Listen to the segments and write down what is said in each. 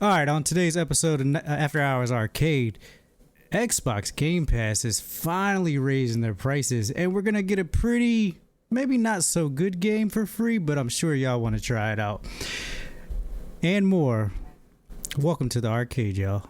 All right, on today's episode of After Hours Arcade, Xbox Game Pass is finally raising their prices, and we're going to get a pretty, maybe not so good game for free, but I'm sure y'all want to try it out. And more. Welcome to the arcade, y'all.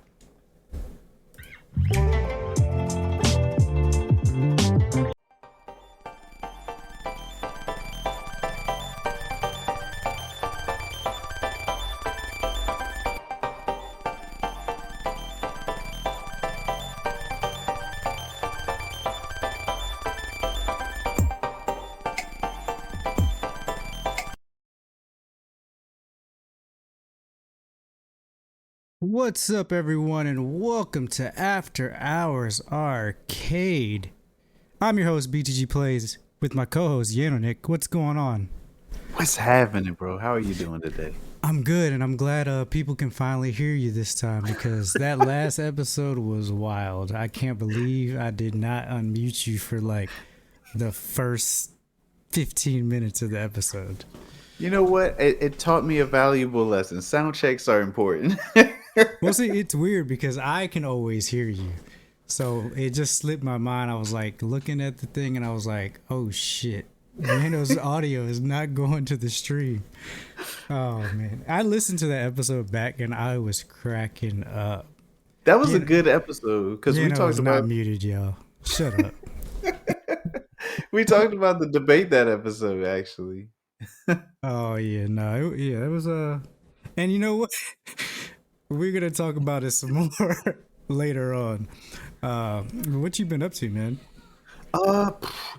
What's up, everyone, and welcome to After Hours Arcade. I'm your host, BTG Plays, with my co-host, Yanonick. What's going on? What's happening, bro? How are you doing today? I'm good, and I'm glad people can finally hear you this time because that last episode was wild. I can't believe I did not unmute you for like the first 15 minutes of the episode. You know what? It taught me a valuable lesson. Sound checks are important. Well, see, it's weird because I can always hear you. So it just slipped my mind. I was like looking at the thing and I was like, oh shit. Mano's audio is not going to the stream. Oh man. I listened to that episode back and I was cracking up. That was a Yeah, good episode because we Mano talked is not about muted, y'all. Shut up. we talked about the debate that episode actually. Oh yeah, no, it was and you know what? We're gonna talk about it some more later on. What you been up to, man? Uh,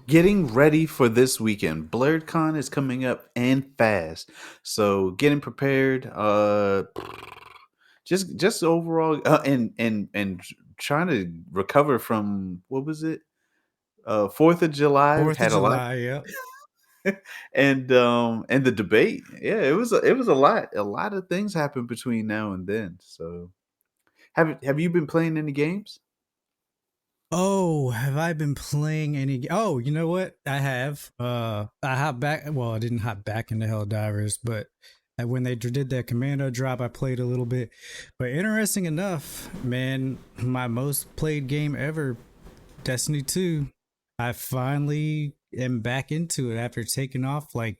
Getting ready for this weekend. BlurredCon is coming up and fast, so getting prepared. Just overall, and trying to recover from what was it? 4th of July Fourth of had a lot. July, yep. And the debate, yeah, it was a lot of things happened between now and then. So have you been playing any games? Oh, have I been playing any? Oh, you know what? I have. I hop back. Well, I didn't hop back into Helldivers, but when they did that Commando drop, I played a little bit. But interesting enough, man, my most played game ever, Destiny 2. I finally am back into it after taking off like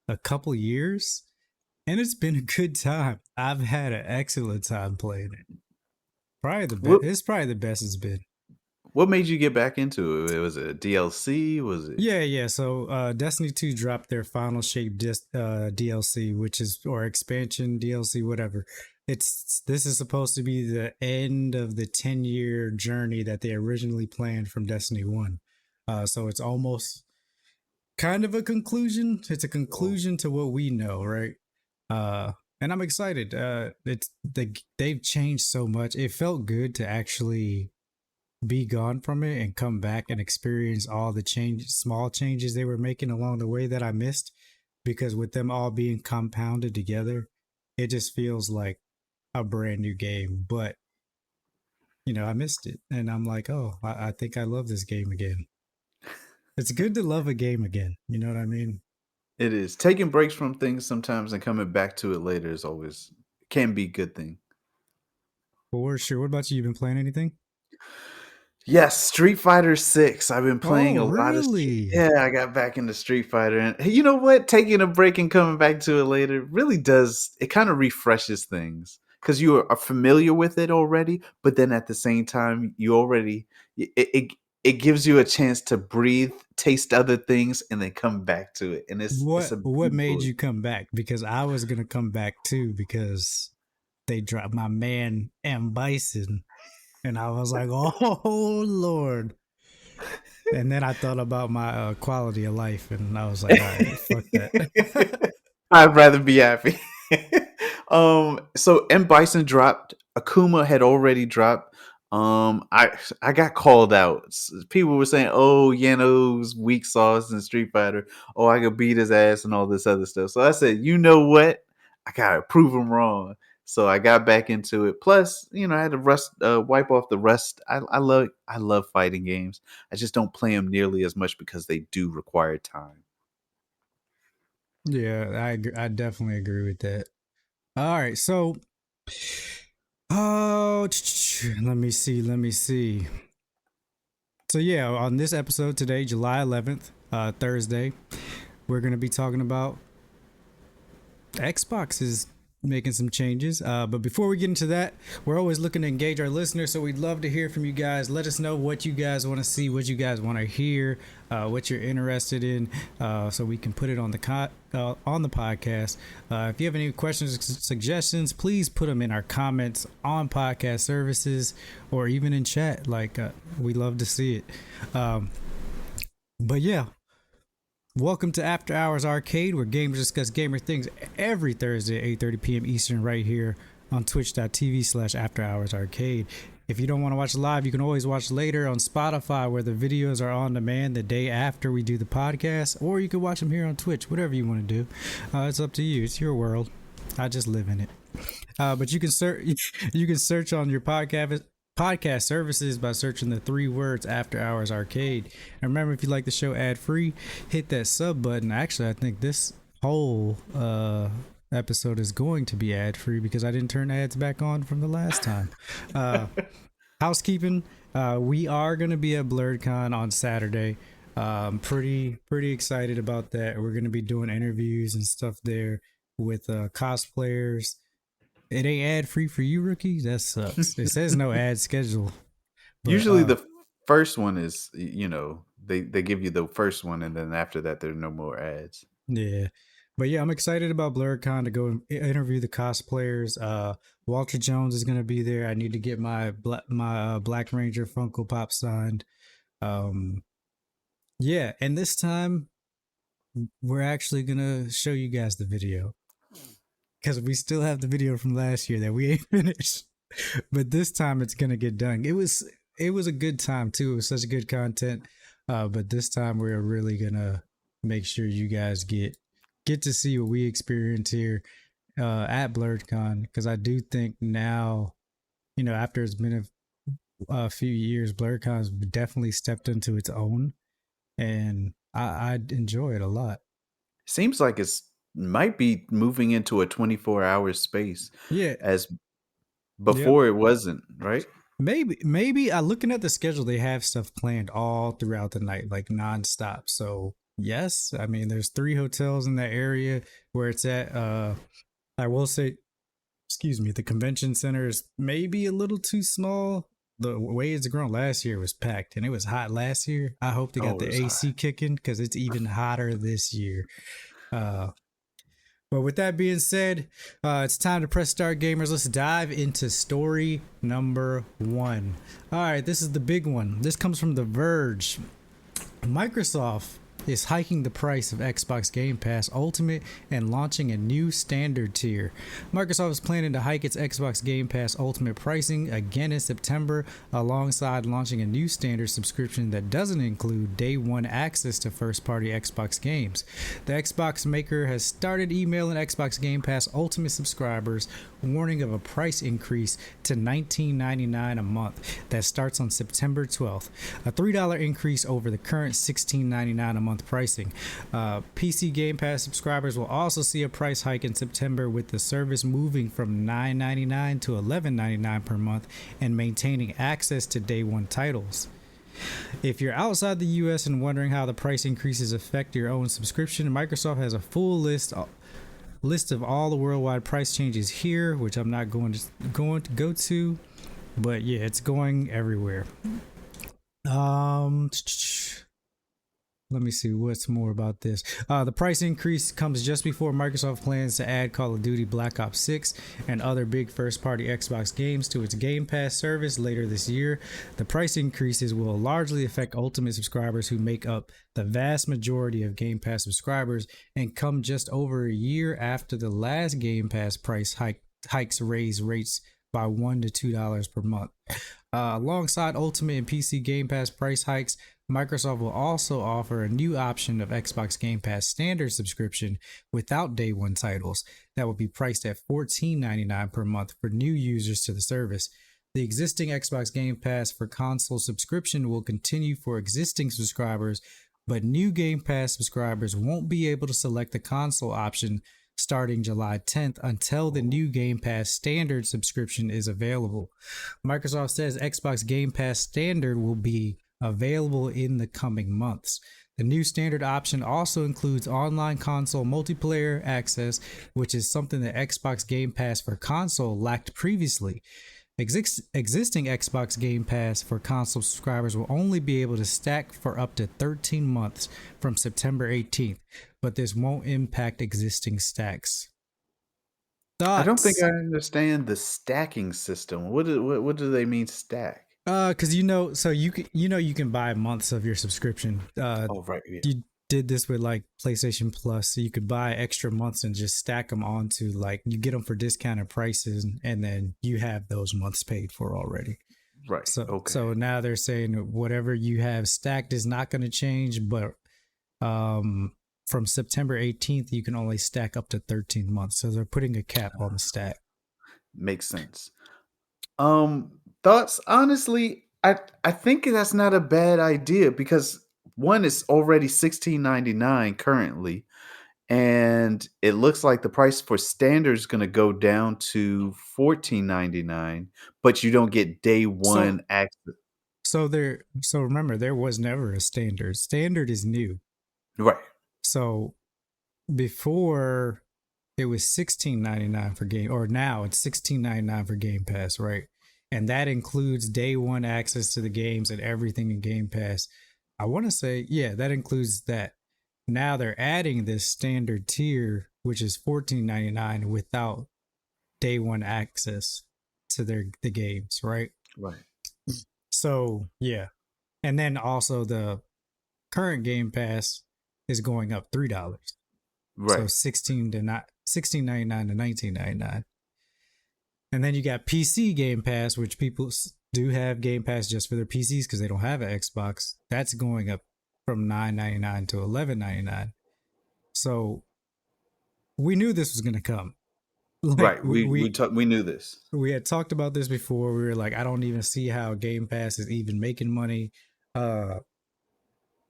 a couple years, and it's been a good time. I've had an excellent time playing it. Probably the best. what It's probably the best it's been. what made you get back into it? Was it DLC? Was it? Yeah. So Destiny 2 dropped their final shape DLC, which is or expansion DLC, whatever. This is supposed to be the end of the 10-year journey that they originally planned from Destiny 1. So it's almost kind of a conclusion. It's a Oh, conclusion to what we know, right? And I'm excited. They've changed so much. It felt good to actually be gone from it and come back and experience all the small changes they were making along the way that I missed. Because with them all being compounded together, it just feels like a brand new game. But I missed it, and I'm like, oh, I think I love this game again. It's good to love a game again. You know what I mean? it is. Taking breaks from things sometimes and coming back to it later is always can be a good thing. For sure. What about you? You been playing anything? Yes, Street Fighter 6. I've been playing Oh, a lot of really? yeah, I got back into Street Fighter, and hey, you know what? Taking a break and coming back to it later really does it kind of refreshes things because you are familiar with it already, but then at the same time, you already it gives you a chance to breathe, taste other things, and then come back to it. And it's a What made beautiful. you come back? Because I was gonna come back too because they dropped my man M Bison, and I was like, oh Lord. And then I thought about my quality of life, and I was like, all right, fuck that. I'd rather be happy. So M Bison dropped. Akuma had already dropped. I got called out. People were saying, "Oh, Yano's weak sauce in Street Fighter. Oh, I could beat his ass and all this other stuff." So I said, "You know what? I gotta prove him wrong." So I got back into it. Plus, I had to wipe off the rust. I love fighting games. I just don't play them nearly as much because they do require time. Yeah, I definitely agree with that. All right, so Oh, let me see. Let me see. So yeah, on this episode today, July 11th, Thursday, we're gonna be talking about Xbox is making some changes. But before we get into that, we're always looking to engage our listeners. So we'd love to hear from you guys. Let us know what you guys want to see, what you guys want to hear, what you're interested in, so we can put it on the podcast. If you have any questions or suggestions, please put them in our comments on podcast services or even in chat. We love to see it. But yeah, welcome to After Hours Arcade, where gamers discuss gamer things every Thursday at 8:30 p.m. Eastern right here on twitch.tv/After Hours Arcade. If you don't want to watch live, you can always watch later on Spotify, where the videos are on demand the day after we do the podcast, or you can watch them here on Twitch, whatever you want to do. It's up to you. It's your world. I just live in it. But you can search on your podcast services by searching the 3 words After Hours Arcade. And remember, if you like the show ad free, hit that sub button. Actually, I think this whole episode is going to be ad free because I didn't turn ads back on from the last time. Housekeeping, we are going to be at BlurredCon on Saturday. Pretty excited about that. We're going to be doing interviews and stuff there with cosplayers. It ain't ad free for you, rookie. That sucks. It says no ad schedule. But, Usually the first one is, they give you the first one, and then after that, there's no more ads. Yeah. But yeah, I'm excited about BlurredCon to go interview the cosplayers. Walter Jones is going to be there. I need to get my Black Ranger Funko Pop signed. Yeah, and this time we're actually going to show you guys the video, because we still have the video from last year that we ain't finished. But this time it's gonna get done. It was a good time too. It was such good content. But this time we're really gonna make sure you guys get to see what we experience here at BlurredCon, because I do think now, after it's been a few years, BlurredCon's definitely stepped into its own, and I enjoy it a lot. Seems like it's might be moving into a 24-hour space. Yeah. As Yep. before it wasn't, right? Maybe looking at the schedule, they have stuff planned all throughout the night, like nonstop. So yes, I mean, there's 3 hotels in that area where it's at. I will say, excuse me, the convention center is maybe a little too small. The way it's grown, last year was packed and it was hot last year. I hope they got the AC kicking, because it's even hotter this year. But with that being said, it's time to press start, gamers. Let's dive into story number 1. All right, this is the big one. This comes from The Verge. Microsoft is hiking the price of Xbox Game Pass Ultimate and launching a new standard tier. Microsoft is planning to hike its Xbox Game Pass Ultimate pricing again in September, alongside launching a new standard subscription that doesn't include day one access to first-party Xbox games. The Xbox maker has started emailing Xbox Game Pass Ultimate subscribers, warning of a price increase to $19.99 a month that starts on September 12th, a $3 increase over the current $16.99 a month pricing. PC Game Pass subscribers will also see a price hike in September, with the service moving from $9.99 to $11.99 per month and maintaining access to day one titles. If you're outside the US and wondering how the price increases affect your own subscription, Microsoft has a full list of all the worldwide price changes here, which I'm not going to go to, but yeah, it's going everywhere. Let me see what's more about this. The price increase comes just before Microsoft plans to add Call of Duty Black Ops 6 and other big first-party Xbox games to its Game Pass service later this year. The price increases will largely affect Ultimate subscribers, who make up the vast majority of Game Pass subscribers, and come just over a year after the last Game Pass price hikes raised rates by $1 to $2 per month. Alongside Ultimate and PC Game Pass price hikes, Microsoft will also offer a new option of Xbox Game Pass standard subscription without day one titles that will be priced at $14.99 per month for new users to the service. The existing Xbox Game Pass for console subscription will continue for existing subscribers, but new Game Pass subscribers won't be able to select the console option starting July 10th until the new Game Pass Standard subscription is available. Microsoft says Xbox Game Pass Standard will be available in the coming months. The new standard option also includes online console multiplayer access, which is something that Xbox Game Pass for console lacked previously. Existing Xbox Game Pass for console subscribers will only be able to stack for up to 13 months from September 18th, but this won't impact existing stacks. I don't think Thoughts? I understand the stacking system. What do they mean stack? Cause so you can buy months of your subscription. Oh, right, yeah. You did this with like PlayStation Plus, so you could buy extra months and just stack them onto, like, you get them for discounted prices, and then you have those months paid for already. Right. Okay. So now they're saying whatever you have stacked is not going to change, but from September 18th you can only stack up to 13 months. So they're putting a cap on the stack. Makes sense. Thoughts? Honestly, I think that's not a bad idea because one is already $16.99 currently, and it looks like the price for standard is going to go down to $14.99, but you don't get day So one access. so remember, there was never a standard. Standard is new. Right. So before, it was $16.99 for game, or now it's $16.99 for Game Pass, right? And that includes day one access to the games and everything in Game Pass. I want to say, yeah, that includes that. Now they're adding this standard tier, which is $14.99 without day one access to the games, right? Right. So yeah, and then also the current Game Pass is going up $3. So Right. 16.99 to 19.99. And then you got PC Game Pass, which people do have Game Pass just for their PCs because they don't have an Xbox. That's going up from $9.99 to $11.99. So we knew this was going to come. Like Right. We knew this. we had talked about this before. We were like, I don't even see how Game Pass is even making money. And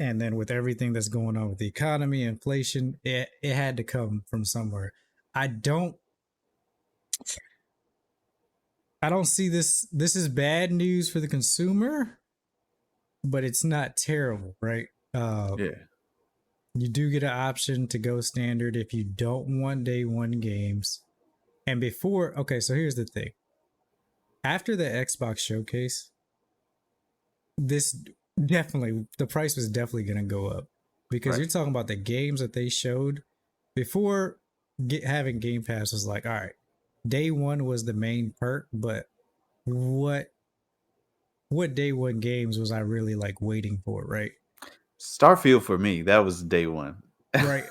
then with everything that's going on with the economy, inflation, it had to come from somewhere. I don't I don't see this. This is bad news for the consumer, but it's not terrible, right? Yeah. You do get an option to go standard if you don't want day one games. And before, okay, so here's the thing. After the Xbox showcase, this definitely, the price was definitely going to go up because Right. you're talking about the games that they showed before. Having Game Pass was like, all right, day one was the main perk, but what day one games was I really like waiting for, right? Starfield for me, that was day one. Right,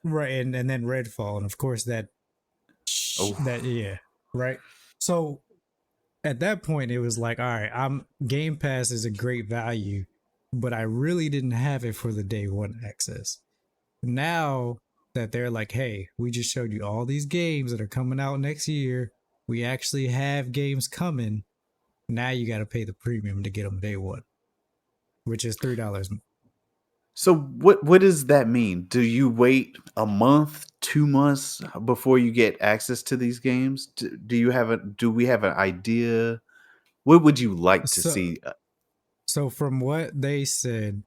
right, and then Redfall, and of course that Oh, yeah, right. So at that point, it was like, all right, I'm Game Pass is a great value, but I really didn't have it for the day one access. Now that they're like, hey, we just showed you all these games that are coming out next year. We actually have games coming. Now you got to pay the premium to get them day one, which is $3. so what does that mean? Do you wait a month, 2 months before you get access to these games? Do we have an idea? What would you like to So, see? so from what they said,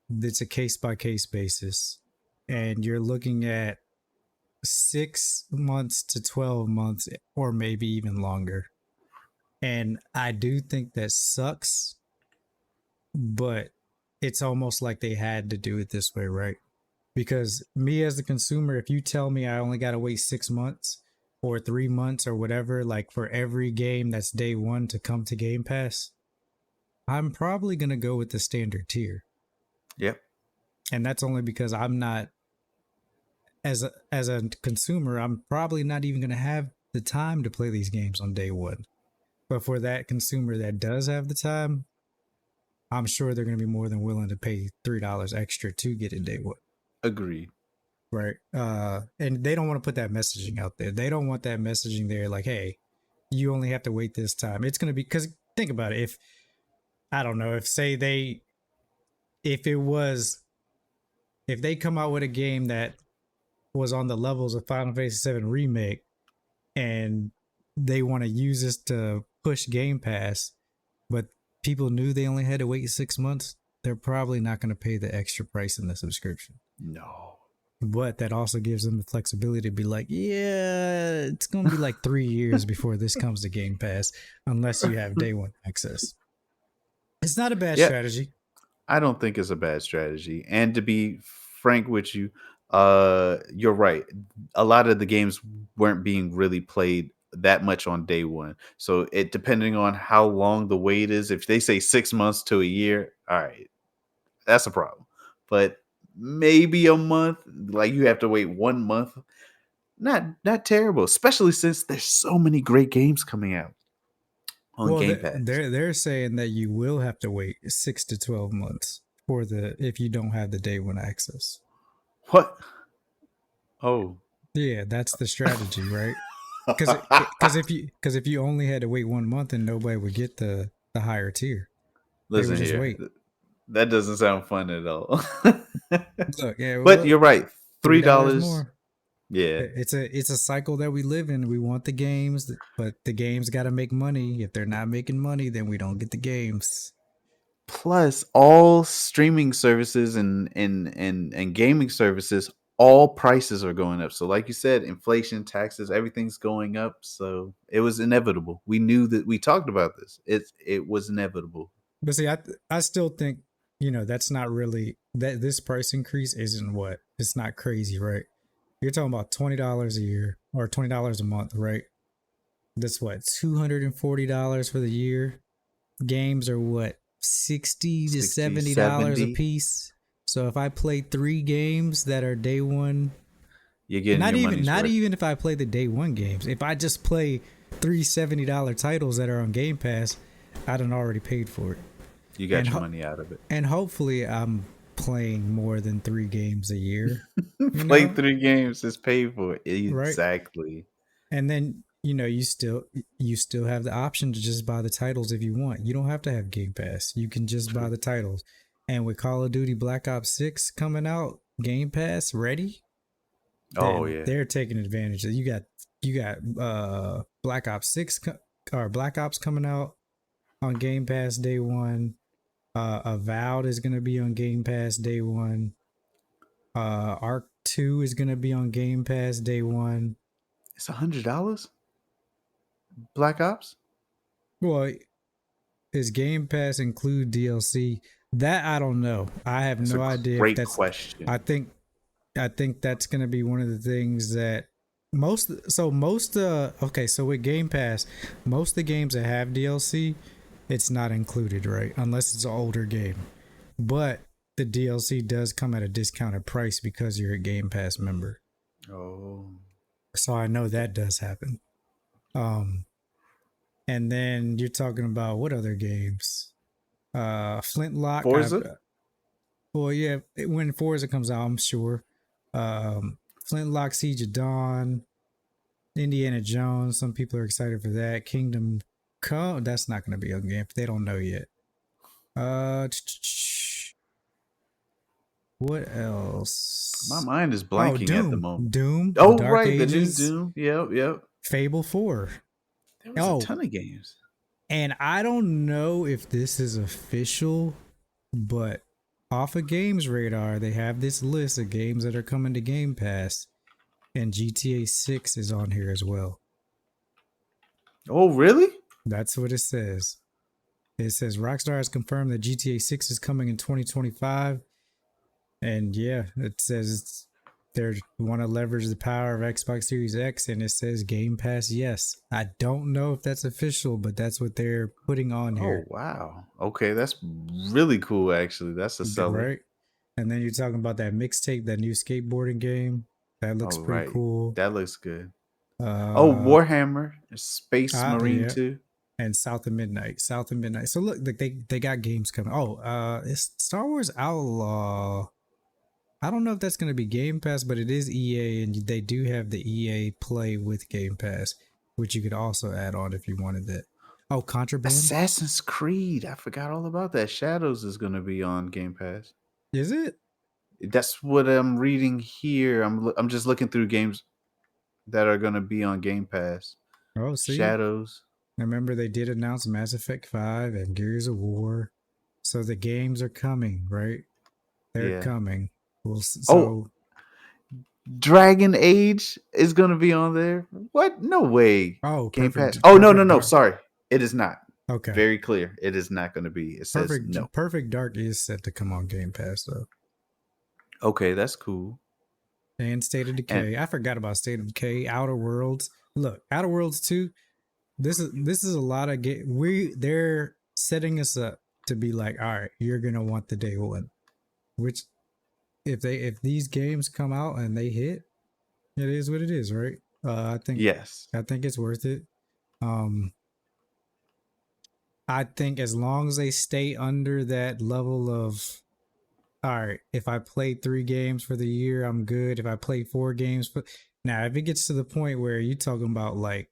it's a case by case basis, and you're looking at 6 months to 12 months, or maybe even longer. And I do think that sucks, but it's almost like they had to do it this way, right? Because me as the consumer, if you tell me I only got to wait 6 months or 3 months or whatever, like for every game that's day one to come to Game Pass, I'm probably going to go with the standard tier. Yep. And that's only because I'm not, as a consumer, I'm probably not even going to have the time to play these games on day one. But for that consumer that does have the time, I'm sure they're going to be more than willing to pay $3 extra to get it day one. Agreed. Right. And they don't want to put that messaging out there. They don't want that messaging there like, hey, you only have to wait this time. It's going to be, because think about it. If, I don't know, if it was, if they come out with a game that was on the levels of Final Fantasy 7 remake, and they want to use this to push Game Pass, but people knew they only had to wait 6 months, they're probably not going to pay the extra price in the subscription. No. But that also gives them the flexibility to be like, yeah, it's going to be like 3 years before this comes to Game Pass, unless you have day one access. It's not a bad Yeah, strategy. I don't think it's a bad strategy. And to be frank with you, you're right. A lot of the games weren't being really played that much on day one. So it depending on how long the wait is, if they say 6 months to a year, all right, that's a problem. But maybe a month, like you have to wait 1 month, not terrible, especially since there's so many great games coming out on Well, Game Pass. they're saying that you will have to wait 6 to 12 months for the if you don't have the day one access. What? Oh. Yeah, that's the strategy, right? Because if you only had to wait 1 month and nobody would get the higher tier, they would Listen just here. wait. That doesn't sound fun at all. Look, yeah, But well, you're right. $3 $3. more. Yeah. It's a cycle that we live in. We want the games, but the games got to make money. If they're not making money, then we don't get the games. Plus, all streaming services and gaming services, all prices are going up. So, like you said, inflation, taxes, everything's going up. So it was inevitable. We knew that. We talked about this. It was inevitable. But see, I still think that's not really that this price increase isn't what it's not crazy, right? You're talking about $20 a year or $20 a month, right? That's what $240 for the year. Games are what 60 to 60, $70 a 70. piece. So if I play 3 games that are day one, You're getting not your even money's not worth. even if I play the day one games, if I just play three $70 titles that are on Game Pass, I done already paid for it. You got And your money out of it. and hopefully I'm playing more than 3 games a year, Play 3 games is paid for. right? Exactly. And then you still have the option to just buy the titles if you want. You don't have to have Game Pass. You can just buy True. the titles. And with Call of Duty Black Ops 6 coming out, Game Pass ready, Oh then yeah. they're taking advantage of. You got Black Ops 6 or Black Ops coming out on Game Pass day one. Avowed is going to be on Game Pass day one. Arc 2 is going to be on Game Pass day one. It's $100. Black Ops. Well, does Game Pass include DLC? That I don't know. I have That's a no idea if great that's. question. I think that's going to be one of the things that most okay, so with Game Pass, most of the games that have DLC, it's not included, right? Unless it's an older game. But the DLC does come at a discounted price because you're a Game Pass member. Oh. So I know that does happen. And then you're talking about what other games? Flintlock. Forza? Well, yeah, when Forza comes out, I'm sure. Flintlock, Siege of Dawn, Indiana Jones. Some people are excited for that. Kingdom Come. That's not going to be on game. They don't know yet. What else? My mind is Oh, blanking at the Doom. moment. Doom. The Oh, Dark right. The new Ages. Doom. Yep. Fable 4. There was a Oh, ton of games. and I don't know if this is official, but off of Games Radar, they have this list of games that are coming to Game Pass, and GTA 6 is on here as well. Oh, really? That's what it says. It says Rockstar has confirmed that GTA 6 is coming in 2025. And yeah, it says they want to leverage the power of Xbox Series X, and it says Game Pass, yes. I don't know if that's official, but that's what they're putting on Oh, here. wow. Okay, that's really cool, actually. That's a seller. Right? And then you're talking about that mixtape, that new skateboarding game. That looks Oh, pretty right. cool. That looks good. Oh, Uh, Warhammer, Space Marine yeah. 2. And South of Midnight. So look, they got games coming. Oh, it's Star Wars Outlaw. I don't know if that's going to be Game Pass, but it is EA, and they do have the EA Play with Game Pass, which you could also add on if you wanted that. Oh, Contraband? Assassin's Creed. I forgot all about that. Shadows is going to be on Game Pass. Is it? That's what I'm reading here. I'm just looking through games that are gonna be on Game Pass. Oh, see, Shadows. remember they did announce Mass Effect 5 and Gears of War. So the games are coming, right? They're Yeah. coming. Well, Oh, so Dragon Age is gonna be on there. What? No way. oh, Game Pass. perfect, Oh no no perfect no. dark. Sorry, it is not. Okay, Very clear. It is not gonna be. It says no. perfect dark is set to come on Game Pass though. Okay, that's cool. And State of And Decay. I forgot about State of Decay. Outer Worlds. Look, Outer Worlds 2. This is a lot of they're setting us up to be like, all right, you're gonna want the day one. Which if these games come out and they hit, it is what it is, right? I think yes, I think it's worth it. Um, I think as long as they stay under that level of, all right, if I play 3 games for the year, I'm good. If I play 4 games, but now if it gets to the point where you're talking about like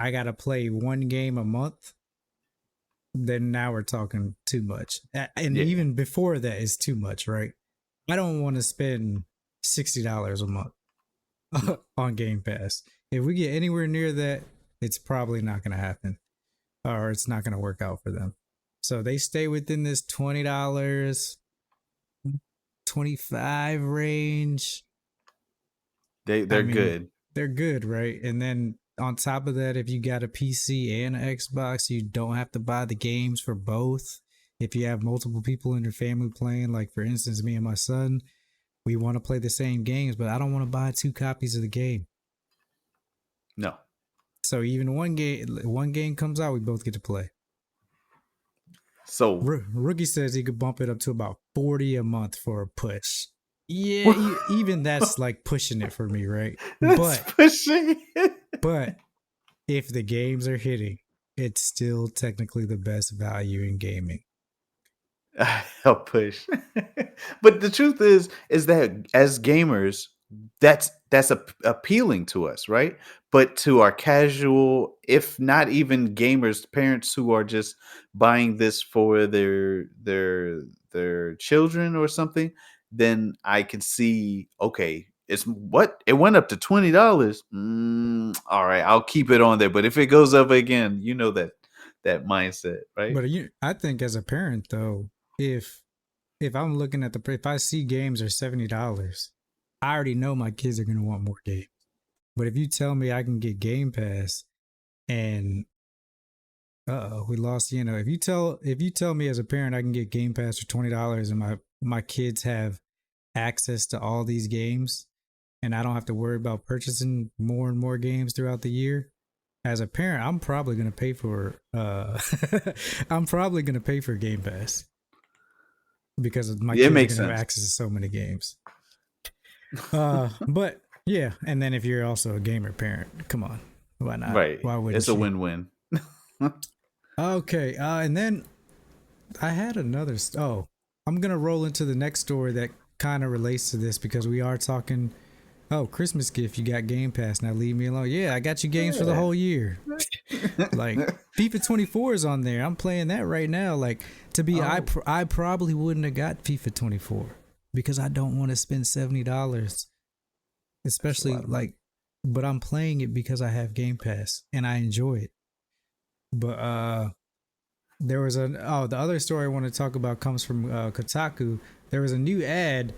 I gotta play 1 game a month, then now we're talking too much. And yeah, even before that is too much, right? I don't want to spend $60 a month on Game Pass. If we get anywhere near that, it's probably not going to happen, or it's not going to work out for them. So they stay within this $20, 25 range. I they're mean, good. they're good, right? And then on top of that, if you got a PC and an Xbox, you don't have to buy the games for both. If you have multiple people in your family playing, like for instance, me and my son, we want to play the same games, but I don't want to buy 2 copies of the game. No. So even one game comes out, we both get to play. So Rookie says he could bump it up to about 40 a month for a push. Yeah, even that's like pushing it for me, right? that's But pushing it. but if the games are hitting, it's still technically the best value in gaming. I'll push. But the truth is that as gamers, that's appealing to us, right? But to our casual, if not even gamers, parents who are just buying this for their children or something, then I can see, okay, it's what it went up to $20. All right, I'll keep it on there. But if it goes up again, you know that mindset, right? But I think as a parent though, if I'm looking at if I see games are $70, I already know my kids are gonna want more games. But if you tell me I can get Game Pass and we lost, if you tell me as a parent I can get Game Pass for $20 and my kids have access to all these games and I don't have to worry about purchasing more and more games throughout the year. As a parent, I'm probably gonna pay for I'm probably gonna pay for Game Pass because my It kids are makes gonna have sense. access to so many games. But yeah, and then if you're also a gamer parent, come on, why not? Right. Why It's wouldn't a you? win-win. Okay, and then I had another. I'm gonna roll into the next story that kind of relates to this because we are talking. Oh, Christmas gift! You got Game Pass now. Leave me alone. Yeah, I got you games for the Yeah. whole year. Like FIFA 24 is on there. I'm playing that right now. Like to be, Oh, I probably wouldn't have got FIFA 24 because I don't want to spend $70, that's a especially lot of money. like. But I'm playing it because I have Game Pass and I enjoy it. But there was the other story I want to talk about comes from Kotaku. There was a new ad.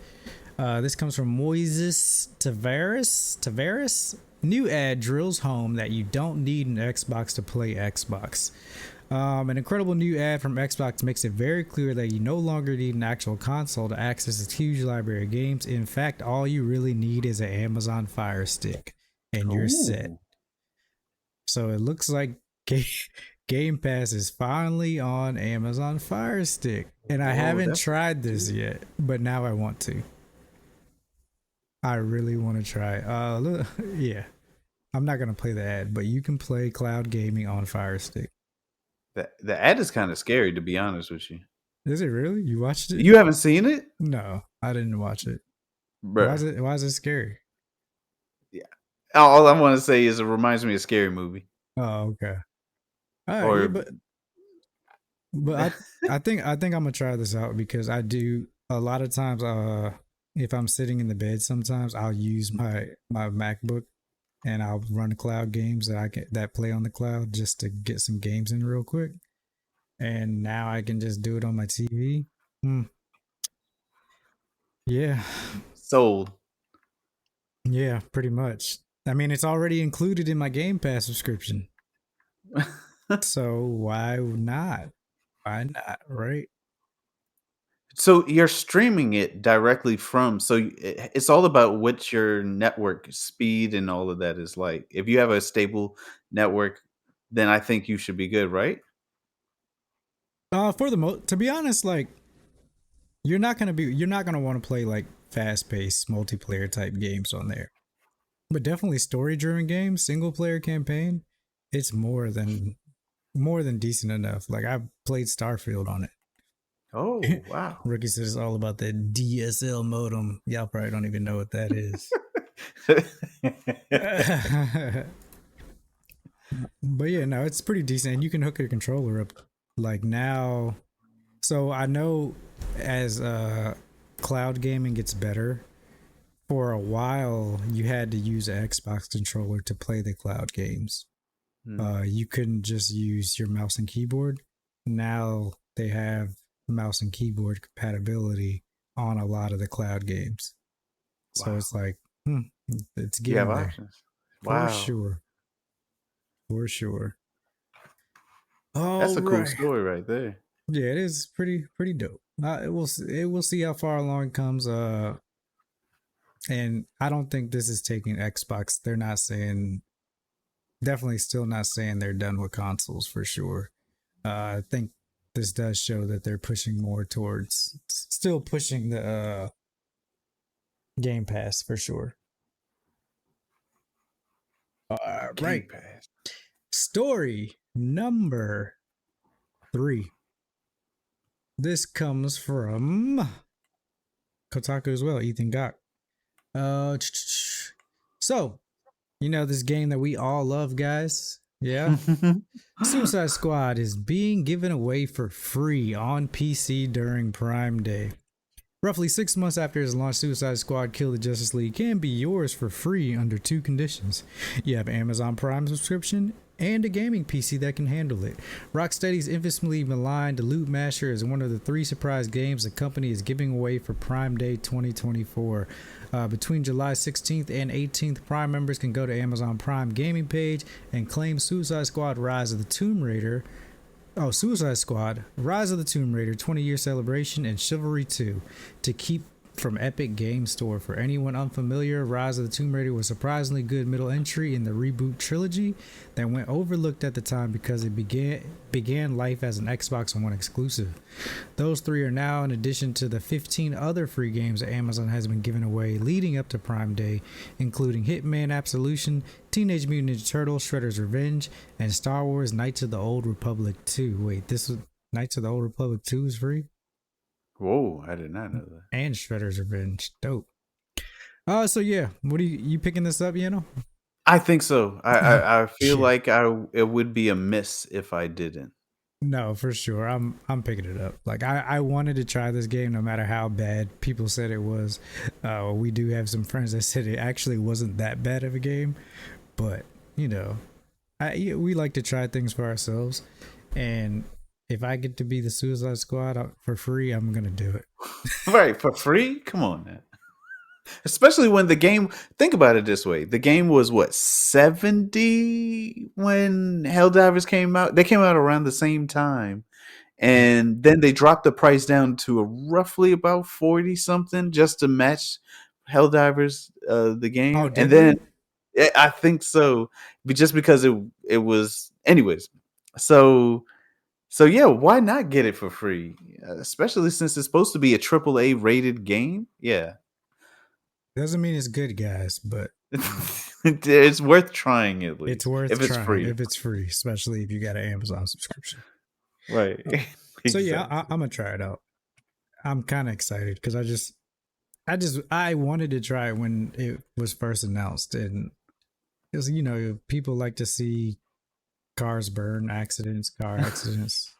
This comes from Moises Tavares. New ad drills home that you don't need an Xbox to play Xbox. An incredible new ad from Xbox makes it very clear that you no longer need an actual console to access its huge library of games. In fact, all you really need is an Amazon Fire Stick, and you're set. Ooh. So it looks like Game Pass is finally on Amazon Fire Stick. And I Whoa, haven't that's tried this good. yet, but now I want to. I really want to try. Yeah. I'm not going to play the ad, but you can play cloud gaming on Fire Stick. The ad is kind of scary, to be honest with you. Is it really? You watched it? You haven't seen it? No, I didn't watch it. Bruh. Why is it scary? Yeah. All I want to say is it reminds me of a scary movie. Oh, okay. All right, yeah, Or but I think I'm gonna try this out because I do a lot of times. if I'm sitting in the bed, sometimes I'll use my MacBook and I'll run cloud games that play on the cloud just to get some games in real quick. And now I can just do it on my TV. Hmm. Yeah, Sold. yeah, pretty much. I mean, it's already included in my Game Pass subscription, so why not? Why not? Right? So you're streaming it directly from, so it's all about what your network speed and all of that is like. If you have a stable network, then I think you should be good, right? For the to be honest, like you're not gonna want to play like fast paced multiplayer type games on there. But definitely story driven games, single player campaign, it's more than decent enough. Like I've played Starfield on Oh, it. wow. Rookie says it's all about the DSL modem. Y'all probably don't even know what that is. But yeah, no, it's pretty decent. And you can hook your controller up like now. So I know as cloud gaming gets better, for a while you had to use an Xbox controller to play the cloud games. Hmm. You couldn't just use your mouse and keyboard. Now they have mouse and keyboard compatibility on a lot of the cloud games. So Wow. it's like, it's You have getting there options. for Wow. sure. For sure. That's All a cool right. story right there. Yeah, it is pretty dope. It will see how far along it comes. And I don't think this is taking Xbox. They're not saying, definitely still not saying they're done with consoles for sure. I think this does show that they're pushing more towards, still pushing the Game Pass for sure. Game Right. Pass. Story number 3. This comes from Kotaku as well, Ethan Gach. Uh, so, you know this game that we all love, guys? Yeah? Suicide Squad is being given away for free on PC during Prime Day. Roughly 6 months after its launch, Suicide Squad Kill the Justice League can be yours for free under 2 conditions. You have Amazon Prime subscription and a gaming PC that can handle it. Rocksteady's infamously maligned Loot Masher is one of the 3 surprise games the company is giving away for Prime Day 2024. Between July 16th and 18th, Prime members can go to Amazon Prime gaming page and claim Suicide Squad Rise of the Tomb Raider. Suicide Squad, Rise of the Tomb Raider 20-year celebration, and Chivalry 2 to keep from Epic Game Store. For anyone unfamiliar, Rise of the Tomb Raider was a surprisingly good middle entry in the reboot trilogy that went overlooked at the time because it began life as an Xbox One exclusive. Those 3 are now in addition to the 15 other free games that Amazon has been giving away leading up to Prime Day, including Hitman Absolution, Teenage Mutant Ninja Turtles, Shredder's Revenge, and Star Wars Knights of the Old Republic 2. Wait, this was Knights of the Old Republic 2 is free? Whoa, I did not know that. And Shredder's Revenge. Dope. So yeah, what are you picking this up, you know? I think so. I feel Yeah. like it would be a miss if I didn't. No, for sure. I'm picking it up. Like I wanted to try this game no matter how bad people said it was. We do have some friends that said it actually wasn't that bad of a game, but you know, we like to try things for ourselves, and if I get to be the Suicide Squad for free, I'm gonna do it. Right, for free? Come on, man. Especially when the game, think about it this way. The game was what, 70 when Helldivers came out? They came out around the same time. And then they dropped the price down to roughly about 40 something just to match Helldivers the Oh, game. And did then they? I think so, but just because it was anyways. So yeah, why not get it for free? Especially since it's supposed to be a AAA rated game. Yeah. Doesn't mean it's good, guys, but It's worth trying at it's least worth if it's trying free. if it's free, especially if you got an Amazon subscription. Right. So yeah, Exactly. I'm gonna try it out. I'm kind of excited because I wanted to try it when it was first announced, and because you know people like to see cars burn, car accidents.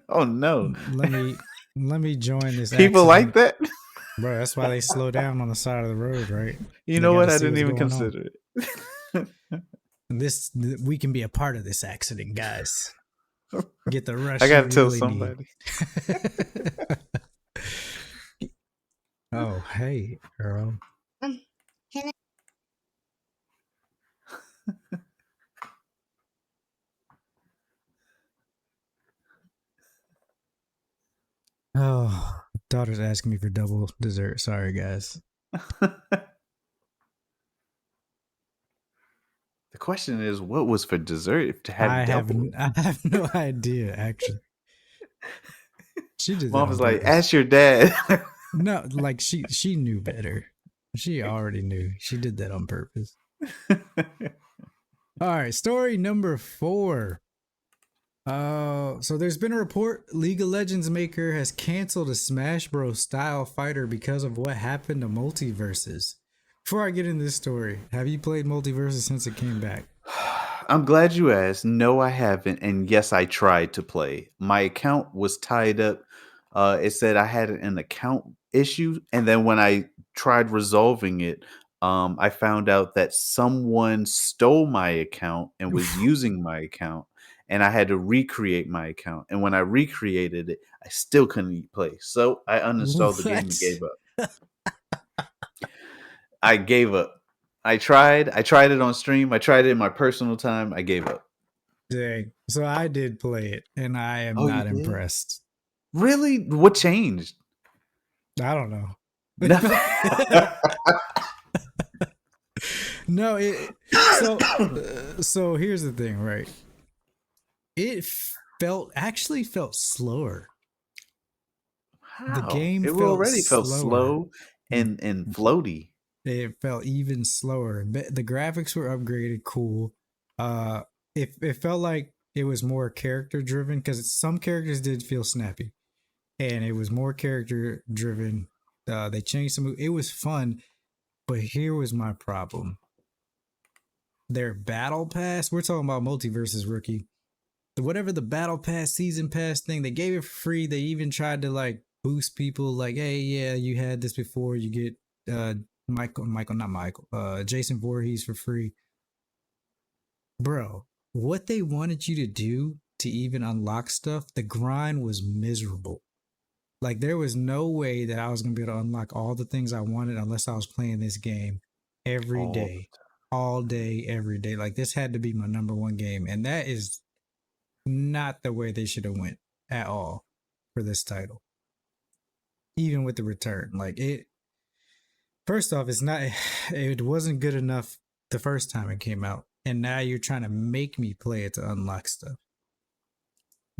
Oh no. Let me join this People like accident. that? Bro, that's why they slow down on the side of the road, right? You They know got what? to I see didn't what's even going on. consider it. And we can be a part of this accident, guys. Get the I rush you gotta tell really need. somebody. Oh, hey, girl. Oh, daughter's asking me for double dessert. Sorry, guys. The question is, what was for dessert to have double? I have no idea. Actually, she did that Mom on was like, purpose. ask your dad. No, like she knew better. She already knew. She did that on purpose. All right, story number 4. So there's been a report League of Legends maker has canceled a Smash Bros. Style fighter because of what happened to multiverses. Before I get into this story, have you played multiverses since it came back? I'm glad you asked. No, I haven't. And yes, I tried to play. My account was tied up. It said I had an account issue. And then when I tried resolving it, I found out that someone stole my account and was using my account. And I had to recreate my account. And when I recreated it, I still couldn't play. So I uninstalled the game and What? gave up. I gave up. I tried. I tried it on stream. I tried it in my personal time. I gave up. Dang. So I did play it, and I am Oh, you not did? impressed. Really? What changed? I don't know. Nothing. No, so here's the thing, right? It felt slower. The How? game It felt already felt slower. slow and floaty. It felt even slower. The graphics were upgraded, cool. Uh, it felt like it was more character driven because some characters did feel snappy, and it was more character driven. They changed some. It was fun, but here was my problem. Their battle pass. We're talking about multiverses, rookie. Whatever the battle pass, season pass thing, they gave it for free. They even tried to like boost people, like, hey, yeah, you had this before. You get not Michael, Jason Voorhees for free, bro. What they wanted you to do to even unlock stuff, the grind was miserable. Like there was no way that I was gonna be able to unlock all the things I wanted unless I was playing this game every All day, all day, every day. Like this had to be my number one game, and that is not the way they should have went at all for this title. Even with the return, like it. First off, it's not. It wasn't good enough the first time it came out, and now you're trying to make me play it to unlock stuff.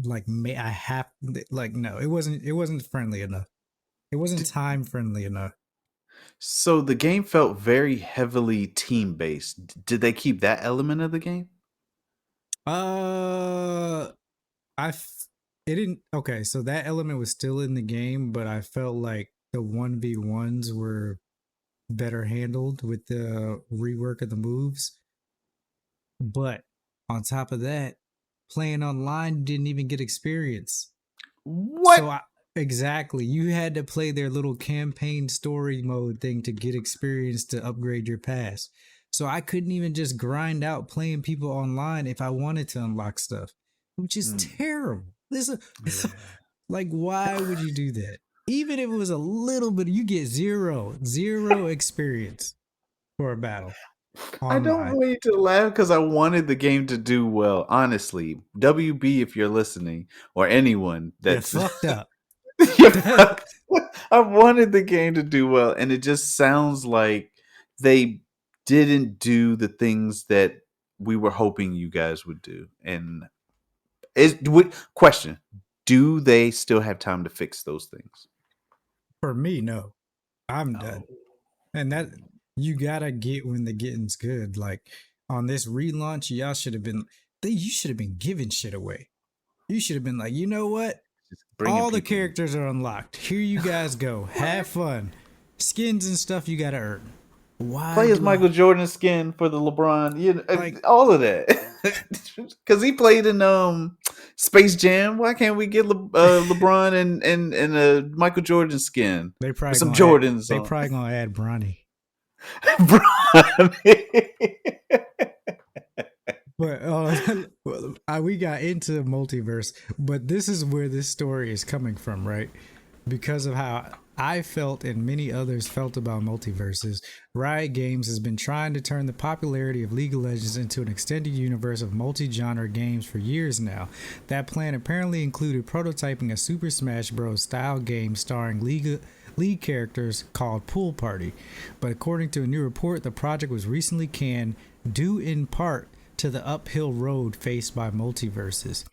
Like, may I have like no, it wasn't. It wasn't friendly enough. It wasn't the time friendly enough. So the game felt very heavily team based. Did they keep that element of the game? Uh, it didn't. Okay, so that element was still in the game, but I felt like the 1v1s were better handled with the rework of the moves. But on top of that, playing online didn't even get experience. What? So exactly, you had to play their little campaign story mode thing to get experience to upgrade your pass. So I couldn't even just grind out playing people online if I wanted to unlock stuff, which is Hmm. terrible. This is Yeah. like, why would you do that? Even if it was a little bit, you get zero experience for a battle I don't online. want you to laugh because I wanted the game to do well. Honestly, WB, if you're listening, or anyone You that's fucked up. I wanted the game to do well, and it just sounds like they didn't do the things that we were hoping you guys would do. And question: do they still have time to fix those things? For me, no, I'm Oh, done. And that you gotta get when the getting's good. Like on this relaunch, y'all should have been. You should have been giving shit away. You should have been like, you know what? just bringing All the people characters are unlocked. Here you guys go. Have fun. Skins and stuff you gotta earn. Why Play as do I Michael Jordan skin for the LeBron. like? All of that. Because he played in Space Jam. Why can't we get LeBron and a Michael Jordan skin They with probably some gonna add. Jordans They on? probably gonna add Bronny. Bron. But we got into multiverse, but this is where this story is coming from, right? Because of how I felt and many others felt about multiverses, Riot Games has been trying to turn the popularity of League of Legends into an extended universe of multi-genre games for years now. That plan apparently included prototyping a Super Smash Bros. Style game starring League characters called Pool Party. But according to a new report, the project was recently canned due in part to the uphill road faced by multiverses.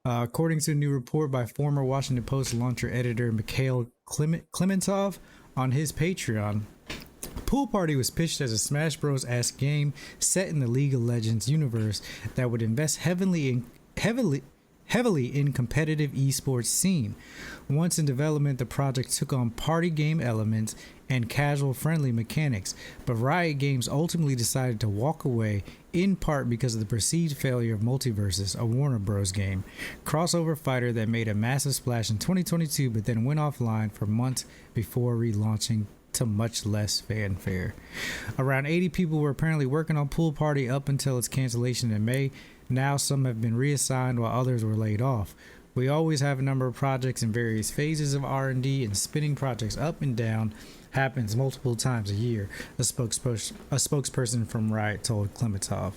According to a new report by former Washington Post launcher editor Mikhail Klementov on his Patreon, Pool Party was pitched as a Smash Bros-esque game set in the League of Legends universe that would invest heavily in competitive esports scene. Once in development, the project took on party game elements and casual friendly mechanics, but Riot Games ultimately decided to walk away in part because of the perceived failure of Multiversus, a Warner Bros. Game, crossover fighter that made a massive splash in 2022 but then went offline for months before relaunching to much less fanfare. Around 80 people were apparently working on Pool Party up until its cancellation in May. Now some have been reassigned while others were laid off. We always have a number of projects in various phases of R&D, and spinning projects up and down happens multiple times a year, a spokesperson from Riot told Klementov.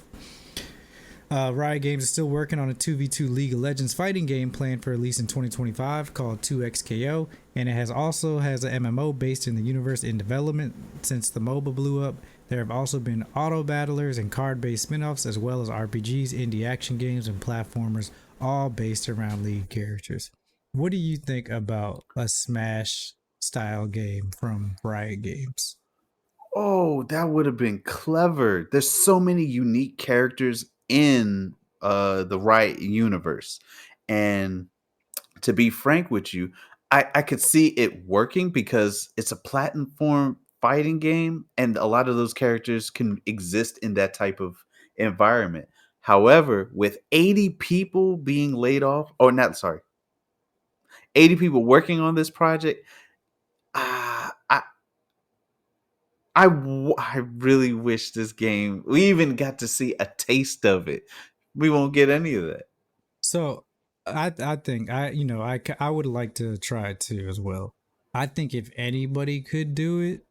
Riot Games is still working on a 2v2 League of Legends fighting game planned for release in 2025 called 2XKO, and it has an MMO based in the universe in development. Since the MOBA blew up, there have also been auto battlers and card-based spin-offs, as well as RPGs, indie action games, and platformers, all based around League characters. What do you think about a Smash style game from Riot Games? Oh, that would have been clever. There's so many unique characters in the Riot universe. And to be frank with you, I could see it working because it's a platform fighting game, and a lot of those characters can exist in that type of environment. However, with 80 people being laid off, or not, sorry, 80 people working on this project, I I really wish this game, we even got to see a taste of it. We won't get any of that. So I think I would like to try it too as well. I think if anybody could do it,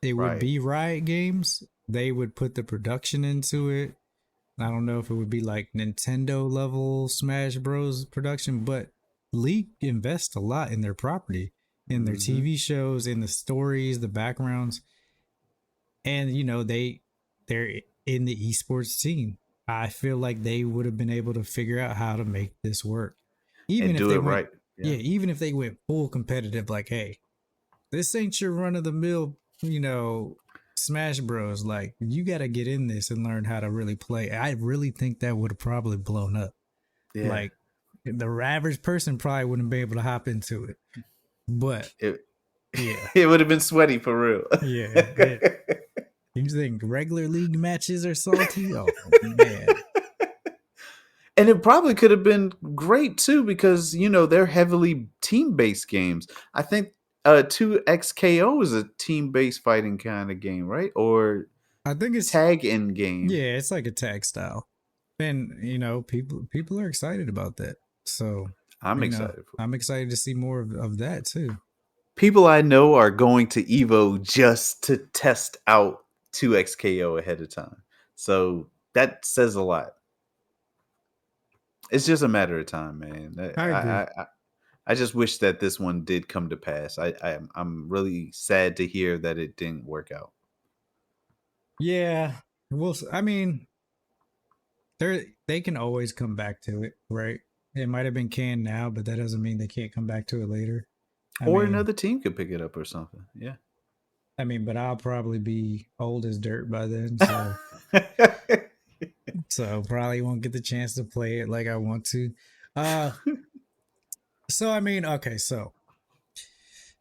it would Right. be Riot Games. They would put the production into it. I don't know if it would be like Nintendo level Smash Bros production, but League invests a lot in their property, in their Hmm. TV shows, in the stories, the backgrounds, and they're in the esports scene. I feel like they would have been able to figure out how to make this work. Even And if do they it went right. Yeah. Yeah, even if they went full competitive, like, hey, this ain't your run of the mill, Smash Bros. Like, you got to get in this and learn how to really play. I really think that would have probably blown up. Yeah. Like, the average person probably wouldn't be able to hop into it. But It yeah, it would have been sweaty for real. yeah. You think regular league matches are salty? Oh man. And it probably could have been great too because they're heavily team-based games. I think 2XKO is a team-based fighting kind of game, right? Or I think it's tag in game. yeah, it's like a tag style. And people are excited about that. So, I'm excited for. I'm excited to see more of that too. People I know are going to Evo just to test out 2XKO ahead of time. So that says a lot. It's just a matter of time, man. I agree. I just wish that this one did come to pass. I'm really sad to hear that it didn't work out. Yeah. Well, I mean, they can always come back to it, right? It might have been canned now, but that doesn't mean they can't come back to it later. I Or mean, another team could pick it up or something. Yeah. but I'll probably be old as dirt by then, so probably won't get the chance to play it like I want to. Uh okay, so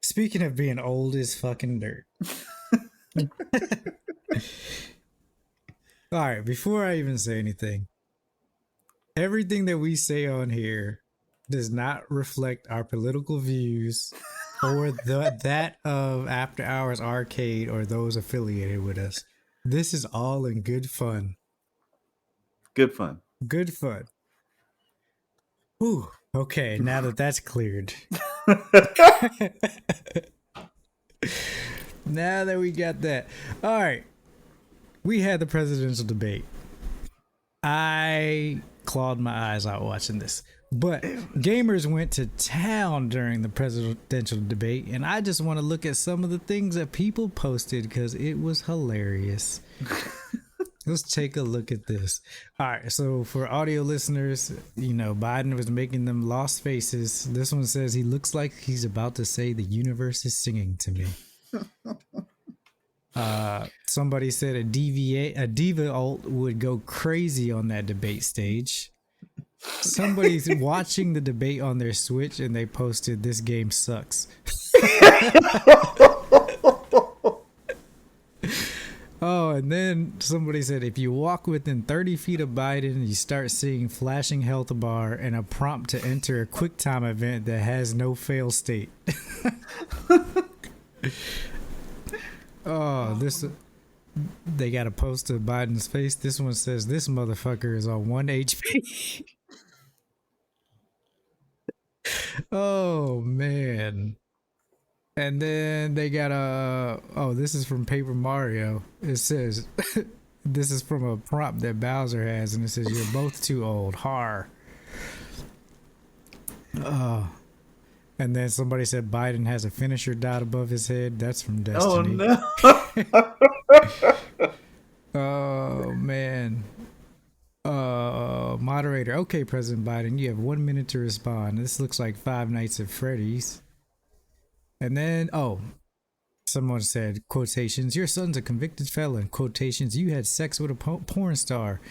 speaking of being old as fucking dirt. All right, before I even say anything, everything that we say on here does not reflect our political views or that of After Hours Arcade or those affiliated with us. This is all in good fun. Good fun. Good fun. Whew. Okay, now that that's cleared. Now that we got that. All right. We had the presidential debate. I clawed my eyes out watching this. But gamers went to town during the presidential debate, and I just want to look at some of the things that people posted because it was hilarious. Let's take a look at this. All right, so for audio listeners, Biden was making them lost faces. This one says he looks like he's about to say the universe is singing to me. Somebody said a diva alt would go crazy on that debate stage. Somebody's watching the debate on their Switch and they posted this game sucks. Oh, and then somebody said if you walk within 30 feet of Biden, you start seeing flashing health bar and a prompt to enter a QuickTime event that has no fail state. Oh, they got a post of Biden's face. This one says this motherfucker is on 1 HP. Oh man. And then they got this is from Paper Mario. It says this is from a prompt that Bowser has, and it says you're both too old. Har. And then somebody said Biden has a finisher dot above his head. That's from Destiny. Oh no. Oh man. Moderator. Okay, President Biden, you have 1 minute to respond. This looks like Five Nights at Freddy's. And then, someone said, quotations, your son's a convicted felon. Quotations, you had sex with a porn star.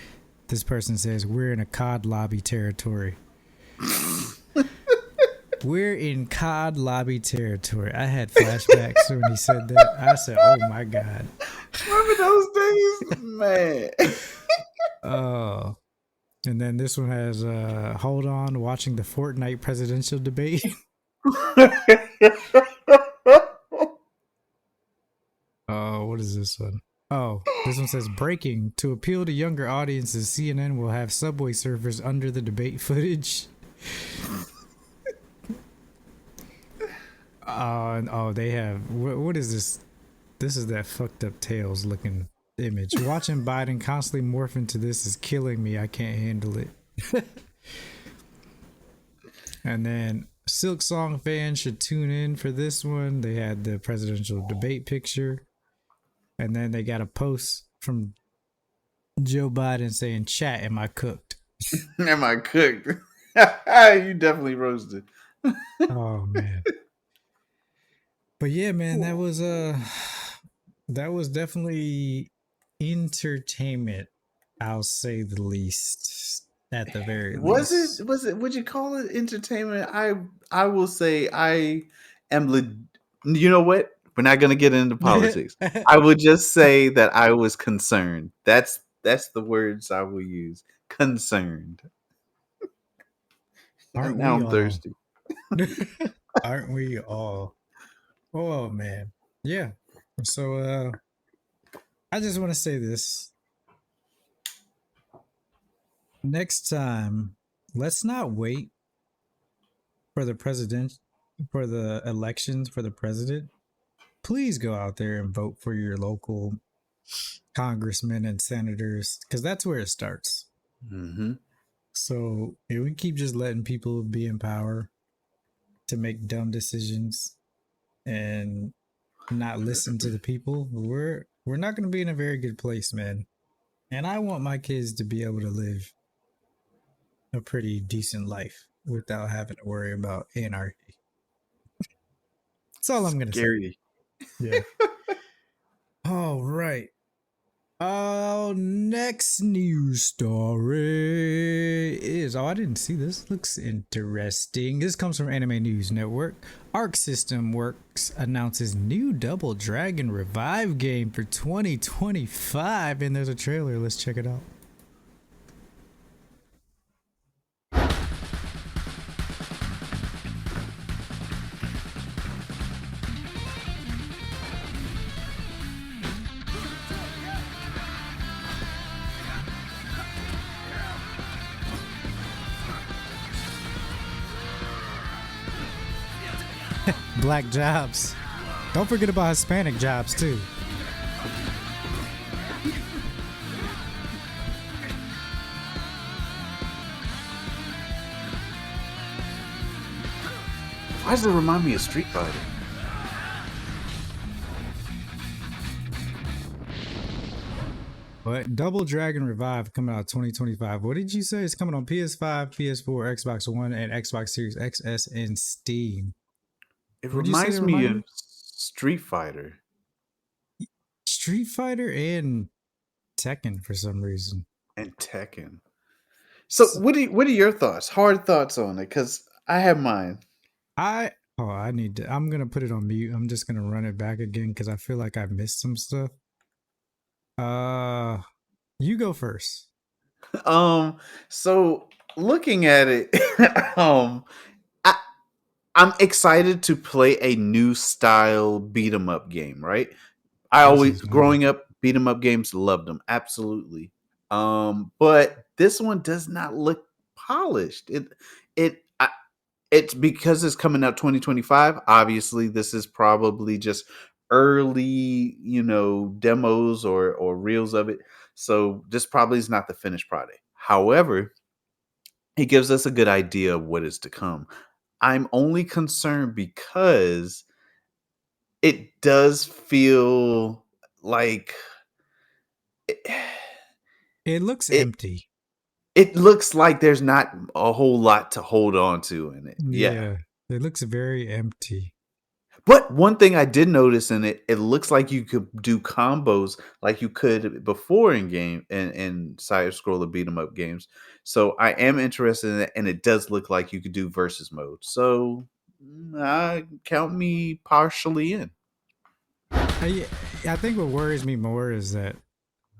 This person says, we're in a COD lobby territory. We're in COD lobby territory. I had flashbacks when he said that. I said, oh my God. Remember those days? Man. Oh. And then this one has, hold on, watching the Fortnite presidential debate. Oh, what is this one? Oh, this one says breaking. To appeal to younger audiences, CNN will have Subway surfers under the debate footage. They have. What is this? This is that fucked up Tails looking image. Watching Biden constantly morph into this is killing me. I can't handle it. And then Silk Song fans should tune in for this one. They had the presidential debate picture. And then they got a post from Joe Biden saying, chat, am I cooked? Am I cooked? You definitely roasted. Oh, man. But yeah, man, that was definitely entertainment, I'll say the least. At the very least. Was it would you call it entertainment? I will say I am you know what? We're not going to get into politics. I would just say that I was concerned. That's the words I will use. Concerned. Aren't now we I'm all? thirsty. Aren't we all? Oh man. Yeah. So I just want to say this. Next time, let's not wait for the elections for the president. Please go out there and vote for your local congressmen and senators, because that's where it starts. Mm-hmm. So if we keep just letting people be in power to make dumb decisions and not listen to the people, we're not going to be in a very good place, man. And I want my kids to be able to live a pretty decent life without having to worry about anarchy. That's all I'm going to say. Scary. Yeah. All right. Next news story is I didn't see this. Looks interesting. This comes from Anime News Network. Arc System Works announces new Double Dragon Revive game for 2025, and there's a trailer. Let's check it out. Black jobs. Don't forget about Hispanic jobs too. Why does it remind me of Street Fighter? But Double Dragon Revive coming out 2025. What did you say? It's coming on PS5, PS4, Xbox One, and Xbox Series XS and Steam. It What did you say it reminds me reminded of me? Street Fighter Street Fighter and Tekken for some reason. and Tekken. So, what are your thoughts? Hard thoughts on it? Because I have mine. I need to. I'm gonna put it on mute. I'm just gonna run it back again because I feel like I missed some stuff. Uh, you go first. So looking at it, I I'm excited to play a new style beat 'em up game. Right? I This always is fun. growing up beat 'em up games loved them absolutely. But this one does not look polished. It I, it's because it's coming out 2025. Obviously, this is probably just early, demos or reels of it. So this probably is not the finished product. However, it gives us a good idea of what is to come. I'm only concerned because it does feel like it, It looks it empty. it looks like there's not a whole lot to hold on to in it. Yeah. Yeah, it looks very empty. But one thing I did notice in it, it looks like you could do combos like you could before in game and side scroller beat 'em up games. So I am interested in it, and it does look like you could do versus mode. So count me partially in. I I think what worries me more is that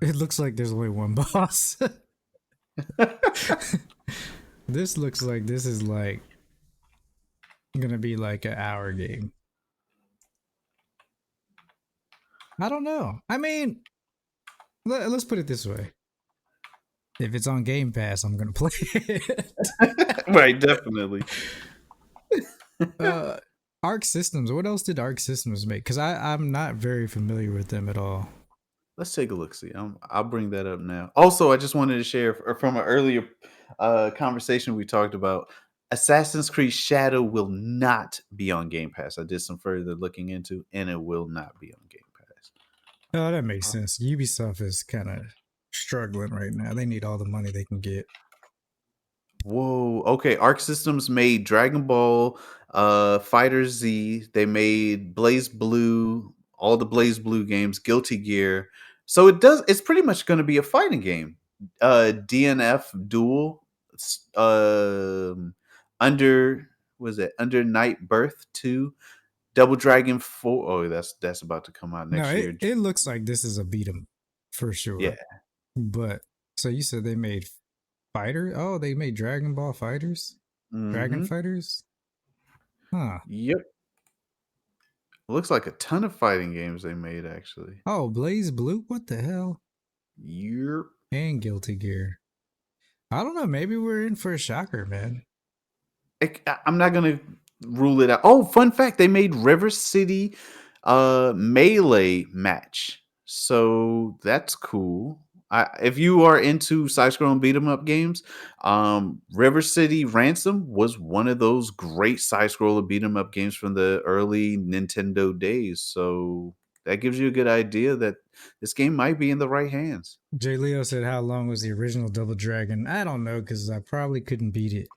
it looks like there's only one boss. This looks like this is like gonna be like an hour game. I don't know. I mean, let's put it this way: if it's on Game Pass, I'm gonna play it. Right, definitely. uh, Arc Systems. What else did Arc Systems make? Because I'm not very familiar with them at all. Let's take a look. See, I'll bring that up now. Also, I just wanted to share from an earlier conversation we talked about. Assassin's Creed Shadow will not be on Game Pass. I did some further looking into, and it will not be on Game Pass. Oh, that makes sense. Ubisoft is kind of struggling right now. They need all the money they can get. Whoa. Okay. Arc Systems made Dragon Ball, Fighter Z. They made Blaze Blue, all the Blaze Blue games, Guilty Gear. So it's pretty much going to be a fighting game. DNF Duel, under, was it Under Night Birth 2, Double Dragon 4. Oh, that's about to come out No, next year. it looks like this is a beat 'em for Yeah. sure. But so you said they made fighter? Oh, they made Dragon Ball Fighters, Dragon Mm-hmm. Fighters. Huh? Yep. Looks like a ton of fighting games they made actually. Oh, Blaze Blue. What the hell? Yep. And Guilty Gear. I don't know. Maybe we're in for a shocker, man. I'm not gonna rule it out. Oh, fun fact: they made River City melee match, so that's cool. If you are into side-scrolling beat 'em up games, River City Ransom was one of those great side-scroller beat 'em up games from the early Nintendo days. So that gives you a good idea that this game might be in the right hands. Jay Leo said, "How long was the original Double Dragon?" I don't know because I probably couldn't beat it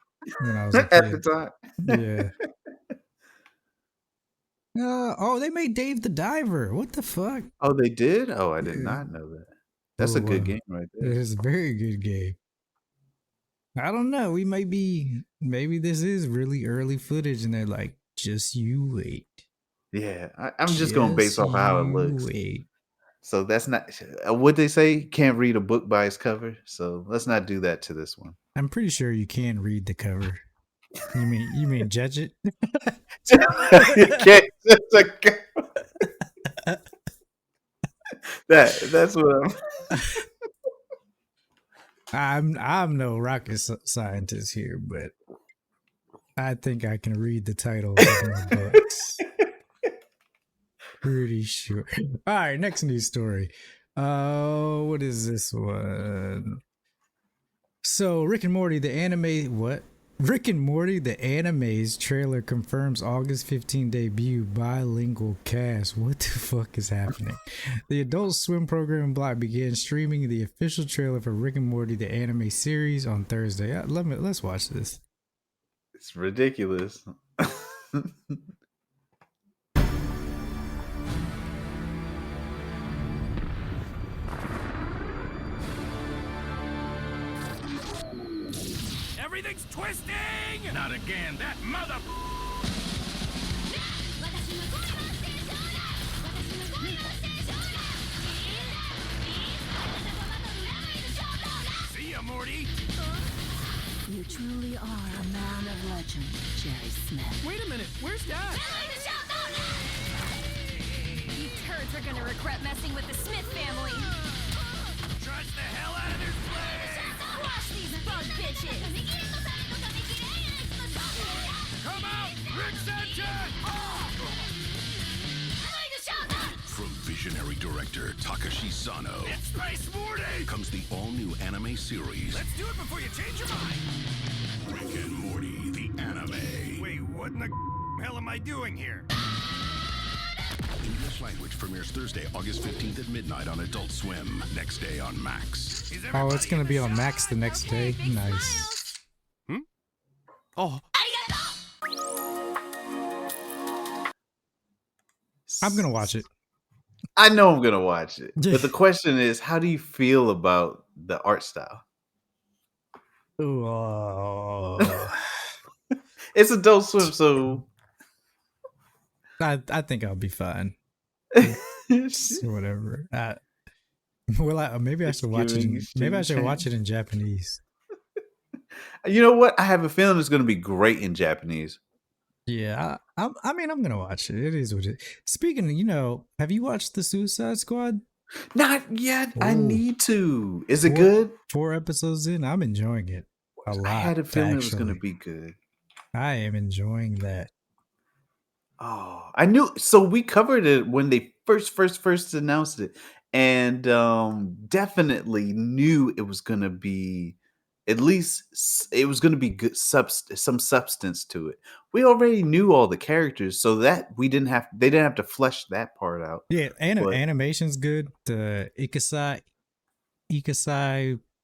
when I was a At the kid. time. Yeah. Oh, they made Dave the Diver. What the fuck? Oh, they did? Oh, I did Yeah. not know that. That's a Ooh, good game right it there. is a very good game. I don't know. We might be. Maybe this is really early footage, and they're like, just you wait. Yeah, I'm just going based Just off of how it you looks. wait. So that's not what they say. Can't read a book by its cover. So let's not do that to this one. I'm pretty sure you can read the cover. You mean judge it? You can't. That's what I'm. I'm no rocket scientist here, but I think I can read the titles of my books. Pretty sure. All right, next news story. What is this one? So Rick and Morty, the anime, what? Rick and Morty, the anime's trailer confirms August 15 debut bilingual cast. What the fuck is happening? The Adult Swim program block began streaming the official trailer for Rick and Morty, the anime series on Thursday. Let's watch this. It's ridiculous. Everything's twisting! Not again, that mother... See ya, Morty! You truly are a man of legend, Jerry Smith. Wait a minute, where's Dad? You turds are gonna regret messing with the Smith family. Trudge the hell out of this place! Squash these bug bitches. Come out! Rick's engine! From visionary director Takashi Sano It's Space Morty! comes the all-new anime series Let's do it before you change your mind! Rick and Morty, the anime. Wait, what in the hell am I doing here? English language premieres Thursday, August 15th at midnight on Adult Swim. Next day on Max. Is Oh, it's everybody gonna in be the on shop? Max the next day. Nice. Oh, I'm gonna watch it. I know I'm gonna watch it, but the question is, how do you feel about the art style? Ooh, It's Adult Swim, so I think I'll be fine. Whatever. Well, maybe I It's should watch it. giving Maybe I should Shin-chan. watch it in Japanese. You know what? I have a feeling it's gonna be great in Japanese. Yeah, I mean, I'm gonna watch it. It is what it. Speaking of, have you watched the Suicide Squad? Not yet. I Ooh. need to. Is it Four- good? 4 episodes in, I'm enjoying it a lot. I had a feeling it was gonna actually. be good. I am enjoying that. Oh, I knew. So we covered it when they first announced it, and definitely knew it was gonna be at least it was gonna be good some substance to it. We already knew all the characters, so that they didn't have to flesh that part out. Yeah, But- animation's good. The Ikasai,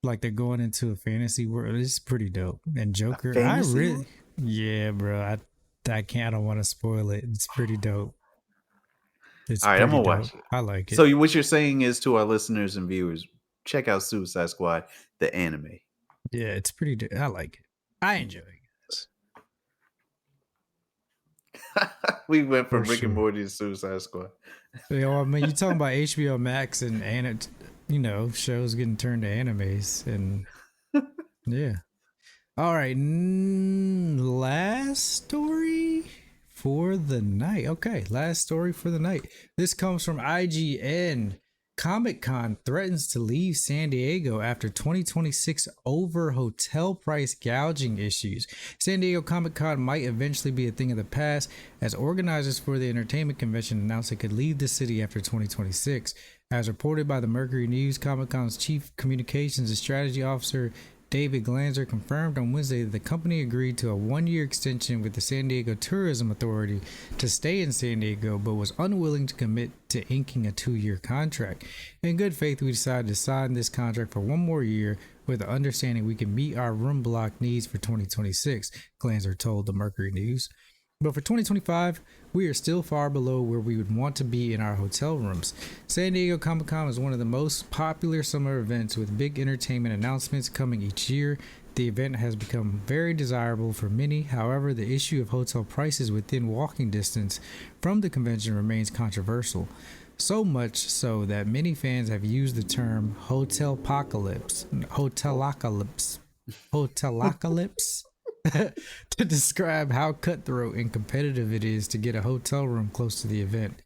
like they're going into a fantasy world. It's pretty dope. And Joker, fantasy world? yeah, bro. I can't. I don't want to spoil it. It's pretty dope. It's All right, I'm pretty gonna watch dope. it. I like it. So what you're saying is to our listeners and viewers, check out Suicide Squad, the anime. Yeah, it's pretty dope. I like it. I enjoy it. We went from For Rick and sure. Morty to Suicide Squad. I mean, you talking about HBO Max and shows getting turned to animes and yeah. All right, last story for the night. Okay, last story for the night. This comes from IGN. Comic-Con threatens to leave San Diego after 2026 over hotel price gouging issues. San Diego Comic-Con might eventually be a thing of the past, as organizers for the entertainment convention announced it could leave the city after 2026. As reported by the Mercury News, Comic-Con's chief communications and strategy officer David Glanzer confirmed on Wednesday that the company agreed to a one-year extension with the San Diego Tourism Authority to stay in San Diego, but was unwilling to commit to inking a 2-year contract. In good faith, we decided to sign this contract for 1 more year with the understanding we can meet our room block needs for 2026, Glanzer told the Mercury News. But for 2025, we are still far below where we would want to be in our hotel rooms. San Diego Comic Con is one of the most popular summer events with big entertainment announcements coming each year. The event has become very desirable for many. However, the issue of hotel prices within walking distance from the convention remains controversial. So much so that many fans have used the term hotelocalypse to describe how cutthroat and competitive it is to get a hotel room close to the event.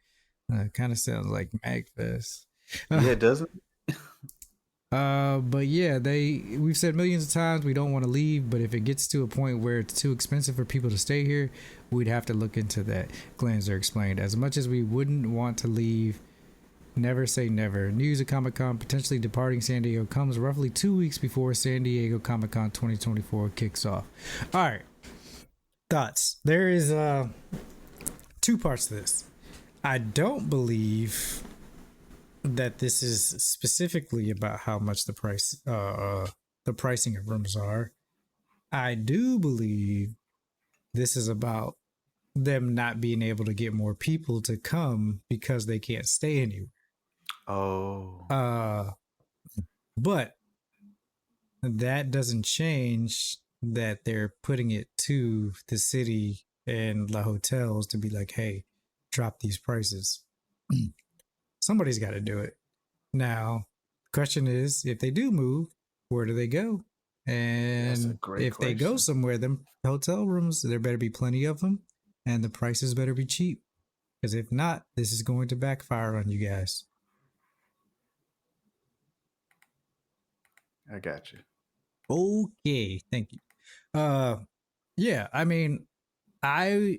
Kind of sounds like Magfest. Yeah, it doesn't. But yeah, we've said millions of times we don't want to leave, but if it gets to a point where it's too expensive for people to stay here, we'd have to look into that. Glanzer explained. As much as we wouldn't want to leave, never say never. News of Comic-Con potentially departing San Diego comes roughly 2 weeks before San Diego Comic-Con 2024 kicks off. All right. Thoughts. There is two parts to this. I don't believe that this is specifically about how much the pricing of rooms are. I do believe this is about them not being able to get more people to come because they can't stay anywhere. Oh, But that doesn't change that they're putting it to the city and the hotels to be like, hey, drop these prices. Somebody's got to do it. Now, question is, if they do move, where do they go? That's a And great if they go question. somewhere, them hotel rooms, there better be plenty of them, and the prices better be cheap. Because if not, this is going to backfire on you guys. I got you. Okay, thank you. Yeah, I mean, I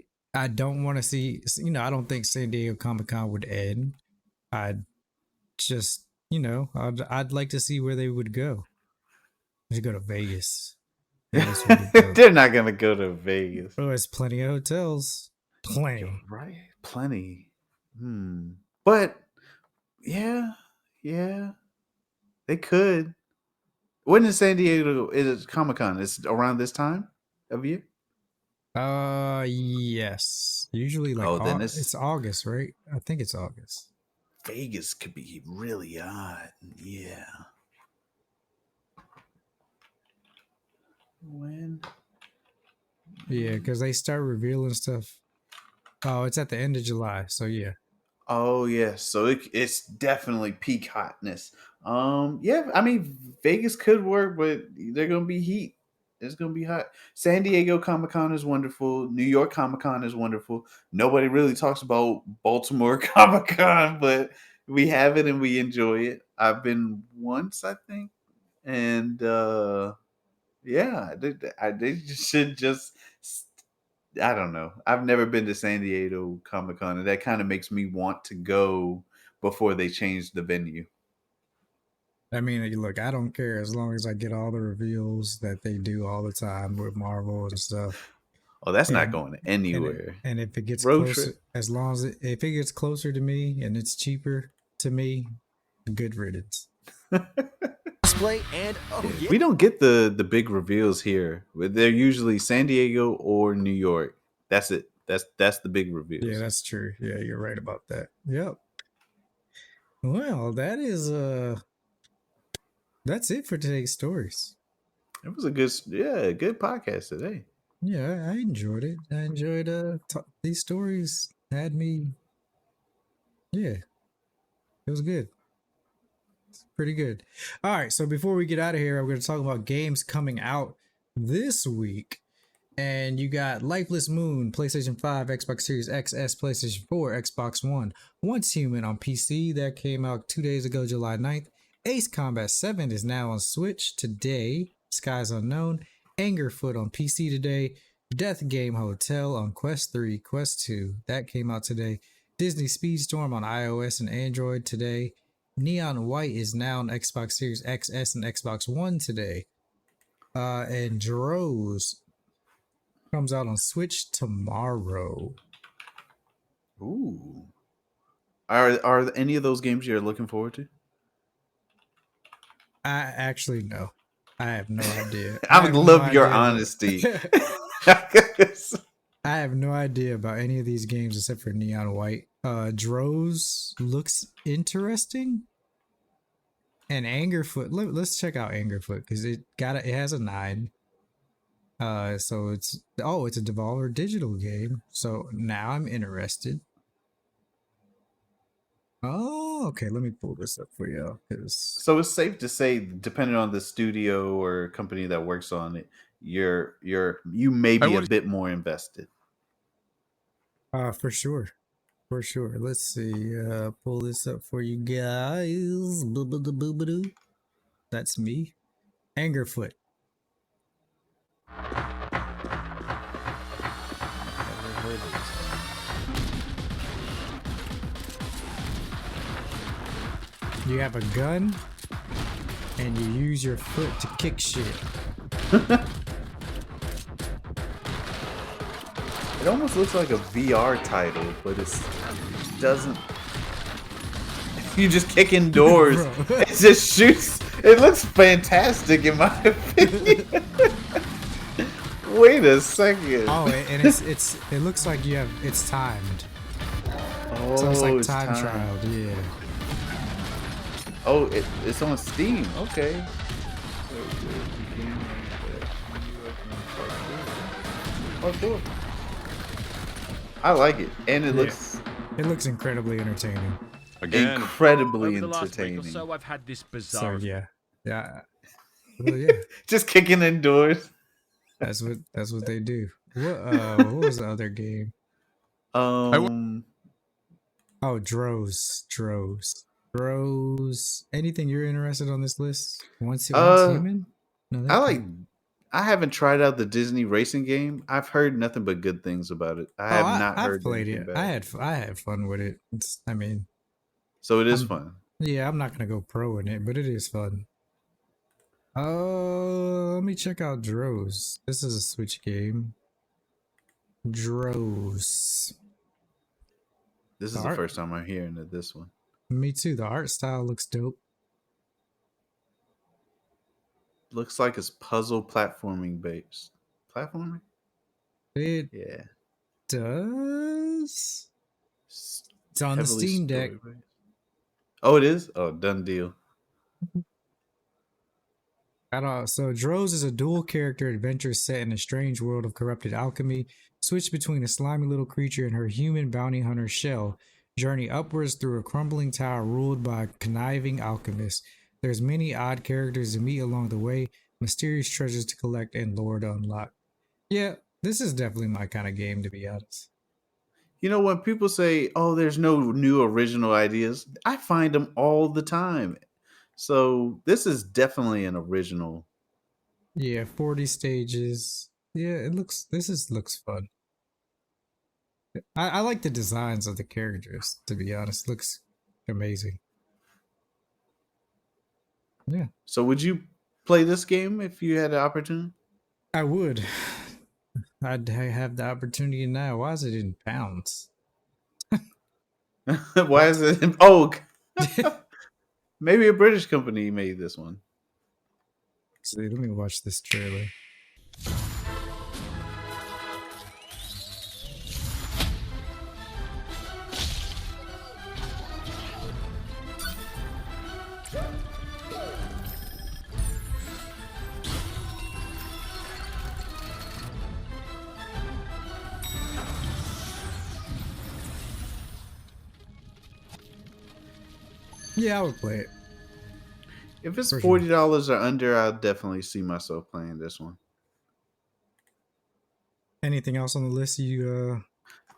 don't want to see, I don't think San Diego Comic Con would end. I'd just, I'd like to see where they would go. They should go to Vegas. Vegas would be dope. They're not gonna go to Vegas. Oh, there's plenty of hotels. Plenty. You're right. Plenty. But yeah, they could. When is San Diego is Comic Con? It's around this time of year. Yes. Usually like Oh, then it's August, right? I think it's August. Vegas could be really hot. Yeah. When? Yeah, because they start revealing stuff. Oh, it's at the end of July. So yeah. Oh yes, so it's definitely peak hotness. Yeah, I mean Vegas could work, but they're gonna be heat. It's gonna be hot. San Diego Comic Con is wonderful. New York Comic Con is wonderful. Nobody really talks about Baltimore Comic Con, but we have it and we enjoy it. I've been once, I think, and yeah, they should just. I don't know. I've never been to San Diego Comic Con, and that kind of makes me want to go before they change the venue. I mean, look, I don't care as long as I get all the reveals that they do all the time with Marvel and stuff. Oh, that's not And going anywhere. and if it gets Road closer, trip. as long as if it gets closer to me and it's cheaper to me, good riddance. Cosplay and oh yeah. We don't get the big reveals here. They're usually San Diego or New York. That's it. That's the big reveals. Yeah, that's true. Yeah, you're right about that. Yep. Well, that's it for today's stories. It was a good podcast today. Yeah, I enjoyed it. I enjoyed these stories had me. Yeah, it was good. It's pretty good. All right, so before we get out of here, I'm going to talk about games coming out this week. And you got Lifeless Moon, PlayStation 5, Xbox Series XS, PlayStation 4, Xbox One. Once Human on PC, that came out 2 days ago, July 9th. Ace Combat 7 is now on Switch today. Skies Unknown. Angerfoot on PC today. Death Game Hotel on Quest 3, Quest 2. That came out today. Disney Speedstorm on iOS and Android today. Neon White is now on Xbox Series XS and Xbox One today. And Droz comes out on Switch tomorrow. Ooh. Are any of those games you're looking forward to? I actually no. I have no idea. I would love your honesty. I have no idea about any of these games except for Neon White. Droz looks interesting. And Angerfoot. Let's check out Angerfoot because it has a 9. So it's a Devolver Digital game. So now I'm interested. Oh, okay. Let me pull this up for you because So it's safe to say, depending on the studio or company that works on it, you may be a bit more invested. for sure. For sure. Let's see. Pull this up for you guys. Boo-ba-doo-boo-ba-doo. That's me. Angerfoot. You have a gun and you use your foot to kick shit. It almost looks like a VR title, but it doesn't. You just kick indoors. Bro. It just shoots. It looks fantastic in my opinion. Wait a second. Oh, and it looks like it's timed. Oh, So it's like it's time timed. trial, yeah. Oh, it's on Steam. Okay. Oh, cool. I like it, and it looks It looks incredibly entertaining. Again. incredibly Over the last week or entertaining. so, I've had this So bizarre. yeah. Well, yeah. Just kicking indoors. That's what they do. What was the other game? Um, Oh, Droz. Anything you're interested on this list? Once human? No, I haven't tried out the Disney racing game. I've heard nothing but good things about it. I have not I've heard played anything it. bad. I had fun with it. So it is I'm- fun. Yeah, I'm not gonna go pro in it, but it is fun. Let me check out Droz. This is a Switch game. Droz. This is the first time I'm hearing of this one. Me too. The art style looks dope. Looks like it's puzzle platforming based. Platforming? It Yeah. does. It's on the Heavily Steam Deck. story-based. Oh, it is? Oh, done deal. So Droz is a dual character adventure set in a strange world of corrupted alchemy. Switch between a slimy little creature and her human bounty hunter Shell. Journey upwards through a crumbling tower ruled by a conniving alchemist. There's many odd characters to meet along the way, mysterious treasures to collect, and lore to unlock. Yeah, this is definitely my kind of game, to be honest. You know, when people say, oh, there's no new original ideas, I find them all the time. So this is definitely an original. Yeah, 40 stages. Yeah, looks fun. I like the designs of the characters, to be honest. Looks amazing. Yeah. So would you play this game if you had the opportunity? I would. I'd have the opportunity now. Why is it in pounds? Why is it? Oh, maybe a British company made this one. See, let me watch this trailer. Yeah, I would play it. If it's For sure. $40 or under, I'll definitely see myself playing this one. Anything else on the list you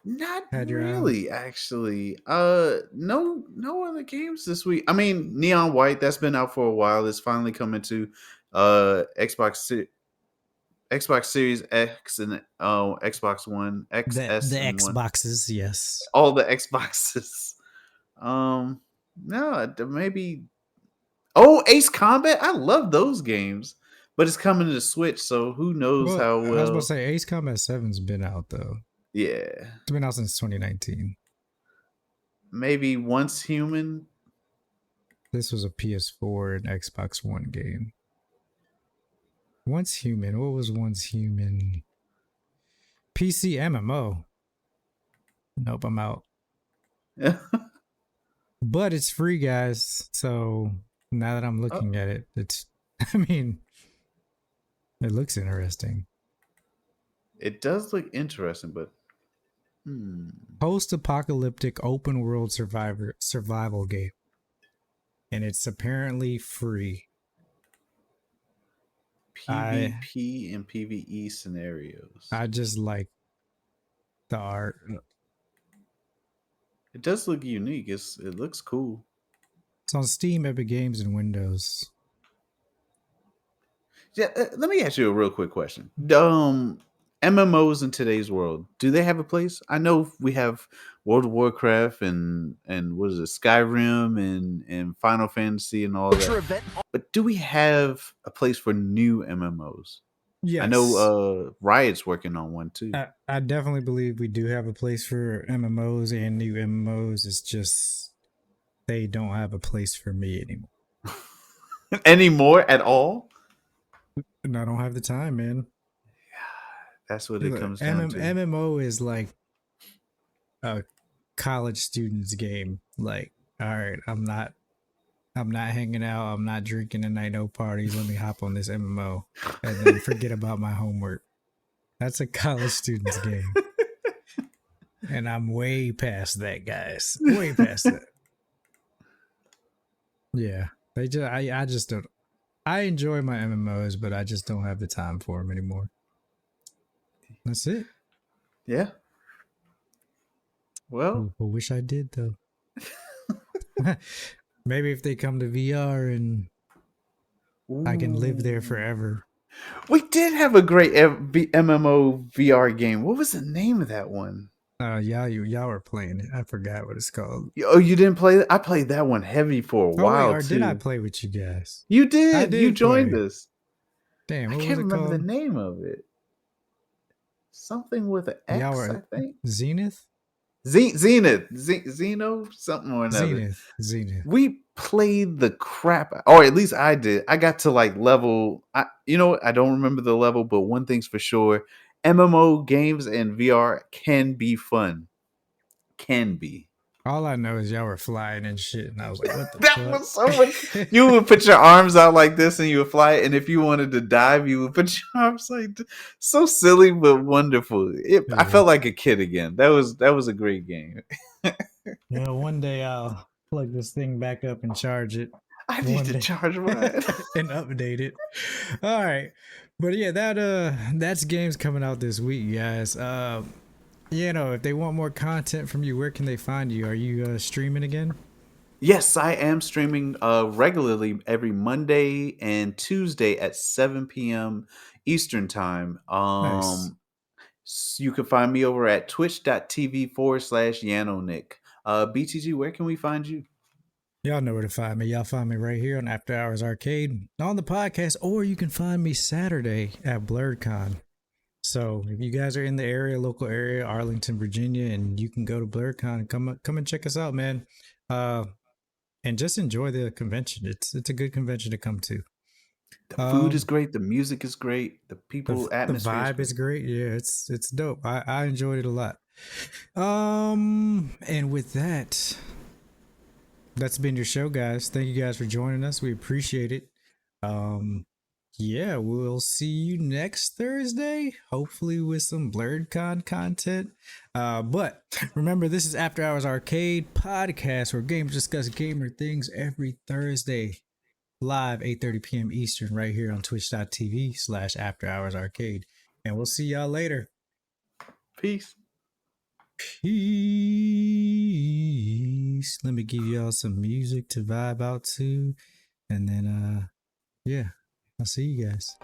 Not had your eye on? really, actually. No other games this week. I mean, Neon White, that's been out for a while. It's finally coming to Xbox Series X and Xbox One, XS, The and One. Xboxes, yes. All the Xboxes. No, maybe. Oh, Ace Combat. I love those games, but it's coming to the Switch, so who knows Well, how I was well. about to say Ace Combat 7's been out though. Yeah, It's been out since 2019. maybe Once Human. This was a PS4 and Xbox One game. Once Human. What was Once Human? PC MMO. Nope, I'm out. But it's free, guys. So now that I'm looking at it, it's, I mean, it looks interesting. It does look interesting, but Post-apocalyptic open world survival game. And it's apparently free. PvP and PvE scenarios. I just like the art. It does look unique. It looks cool. It's on Steam, Epic Games, and Windows. Yeah, let me ask you a real quick question. MMOs in today's world, do they have a place? I know we have World of Warcraft and what is it, Skyrim and Final Fantasy and all that. But do we have a place for new MMOs? Yes. I know Riot's working on one too. I definitely believe we do have a place for MMOs and new MMOs. It's just they don't have a place for me anymore. Anymore at all? And I don't have the time, man. That's what it comes down to. MMO is like a college student's game. Like, all right, I'm not hanging out. I'm not drinking tonight. No parties. Let me hop on this MMO and then forget about my homework. That's a college student's game. And I'm way past that, guys. Way past that. Yeah. I just don't. I enjoy my MMOs, but I just don't have the time for them anymore. That's it. Yeah. Well, I wish I did though. Maybe if they come to VR and I can live there forever. we did have a great MMO VR game. What was the name of that one? Y'all were playing it. I forgot what it's called. Oh, you didn't play it? I played that one heavy for a while or too. did I play with you guys? You did. I did You joined play. us. Damn, I what can't was it remember called? the name of it. Something with an X, Y'all were I think. Zenith? Zenith. Zeno? Something or another. Zenith. We played the crap, or at least I did. I got to like level. You know what? I don't remember the level, but one thing's for sure: MMO games and VR can be fun. Can be. All I know is y'all were flying and shit, and I was like, what the That fuck? was so much. You would put your arms out like this and you would fly. And if you wanted to dive, you would put your arms like this. So silly but wonderful. I felt like a kid again. That was a great game. Yeah, one day I'll plug this thing back up and charge it. I need to charge mine and update it. All right, but yeah, that's games coming out this week, guys. If they want more content from you, where can they find you? Are you streaming again? Yes, I am streaming regularly every Monday and Tuesday at 7 p.m. Eastern time. Nice. You can find me over at twitch.tv/Yanonick. BTG, where can we find you? Y'all know where to find me. Y'all find me right here on After Hours Arcade on the podcast, or you can find me Saturday at BlurredCon. So if you guys are in the area, local area, Arlington, Virginia, and you can go to BlurredCon, come and check us out, man. And just enjoy the convention. It's a good convention to come to. The food is great. The music is great. The people, atmosphere, the vibe is great. Yeah, it's dope. I enjoyed it a lot. And with that, that's been your show, guys. Thank you guys for joining us. We appreciate it. Yeah, we'll see you next Thursday, hopefully with some BlurredCon content. But remember, this is After Hours Arcade podcast, where gamers discuss gamer things every Thursday, live 8:30 p.m. Eastern, right here on twitch.tv/After Hours Arcade. And we'll see y'all later. Peace. Peace. Let me give y'all some music to vibe out to, and then yeah, I'll see you guys.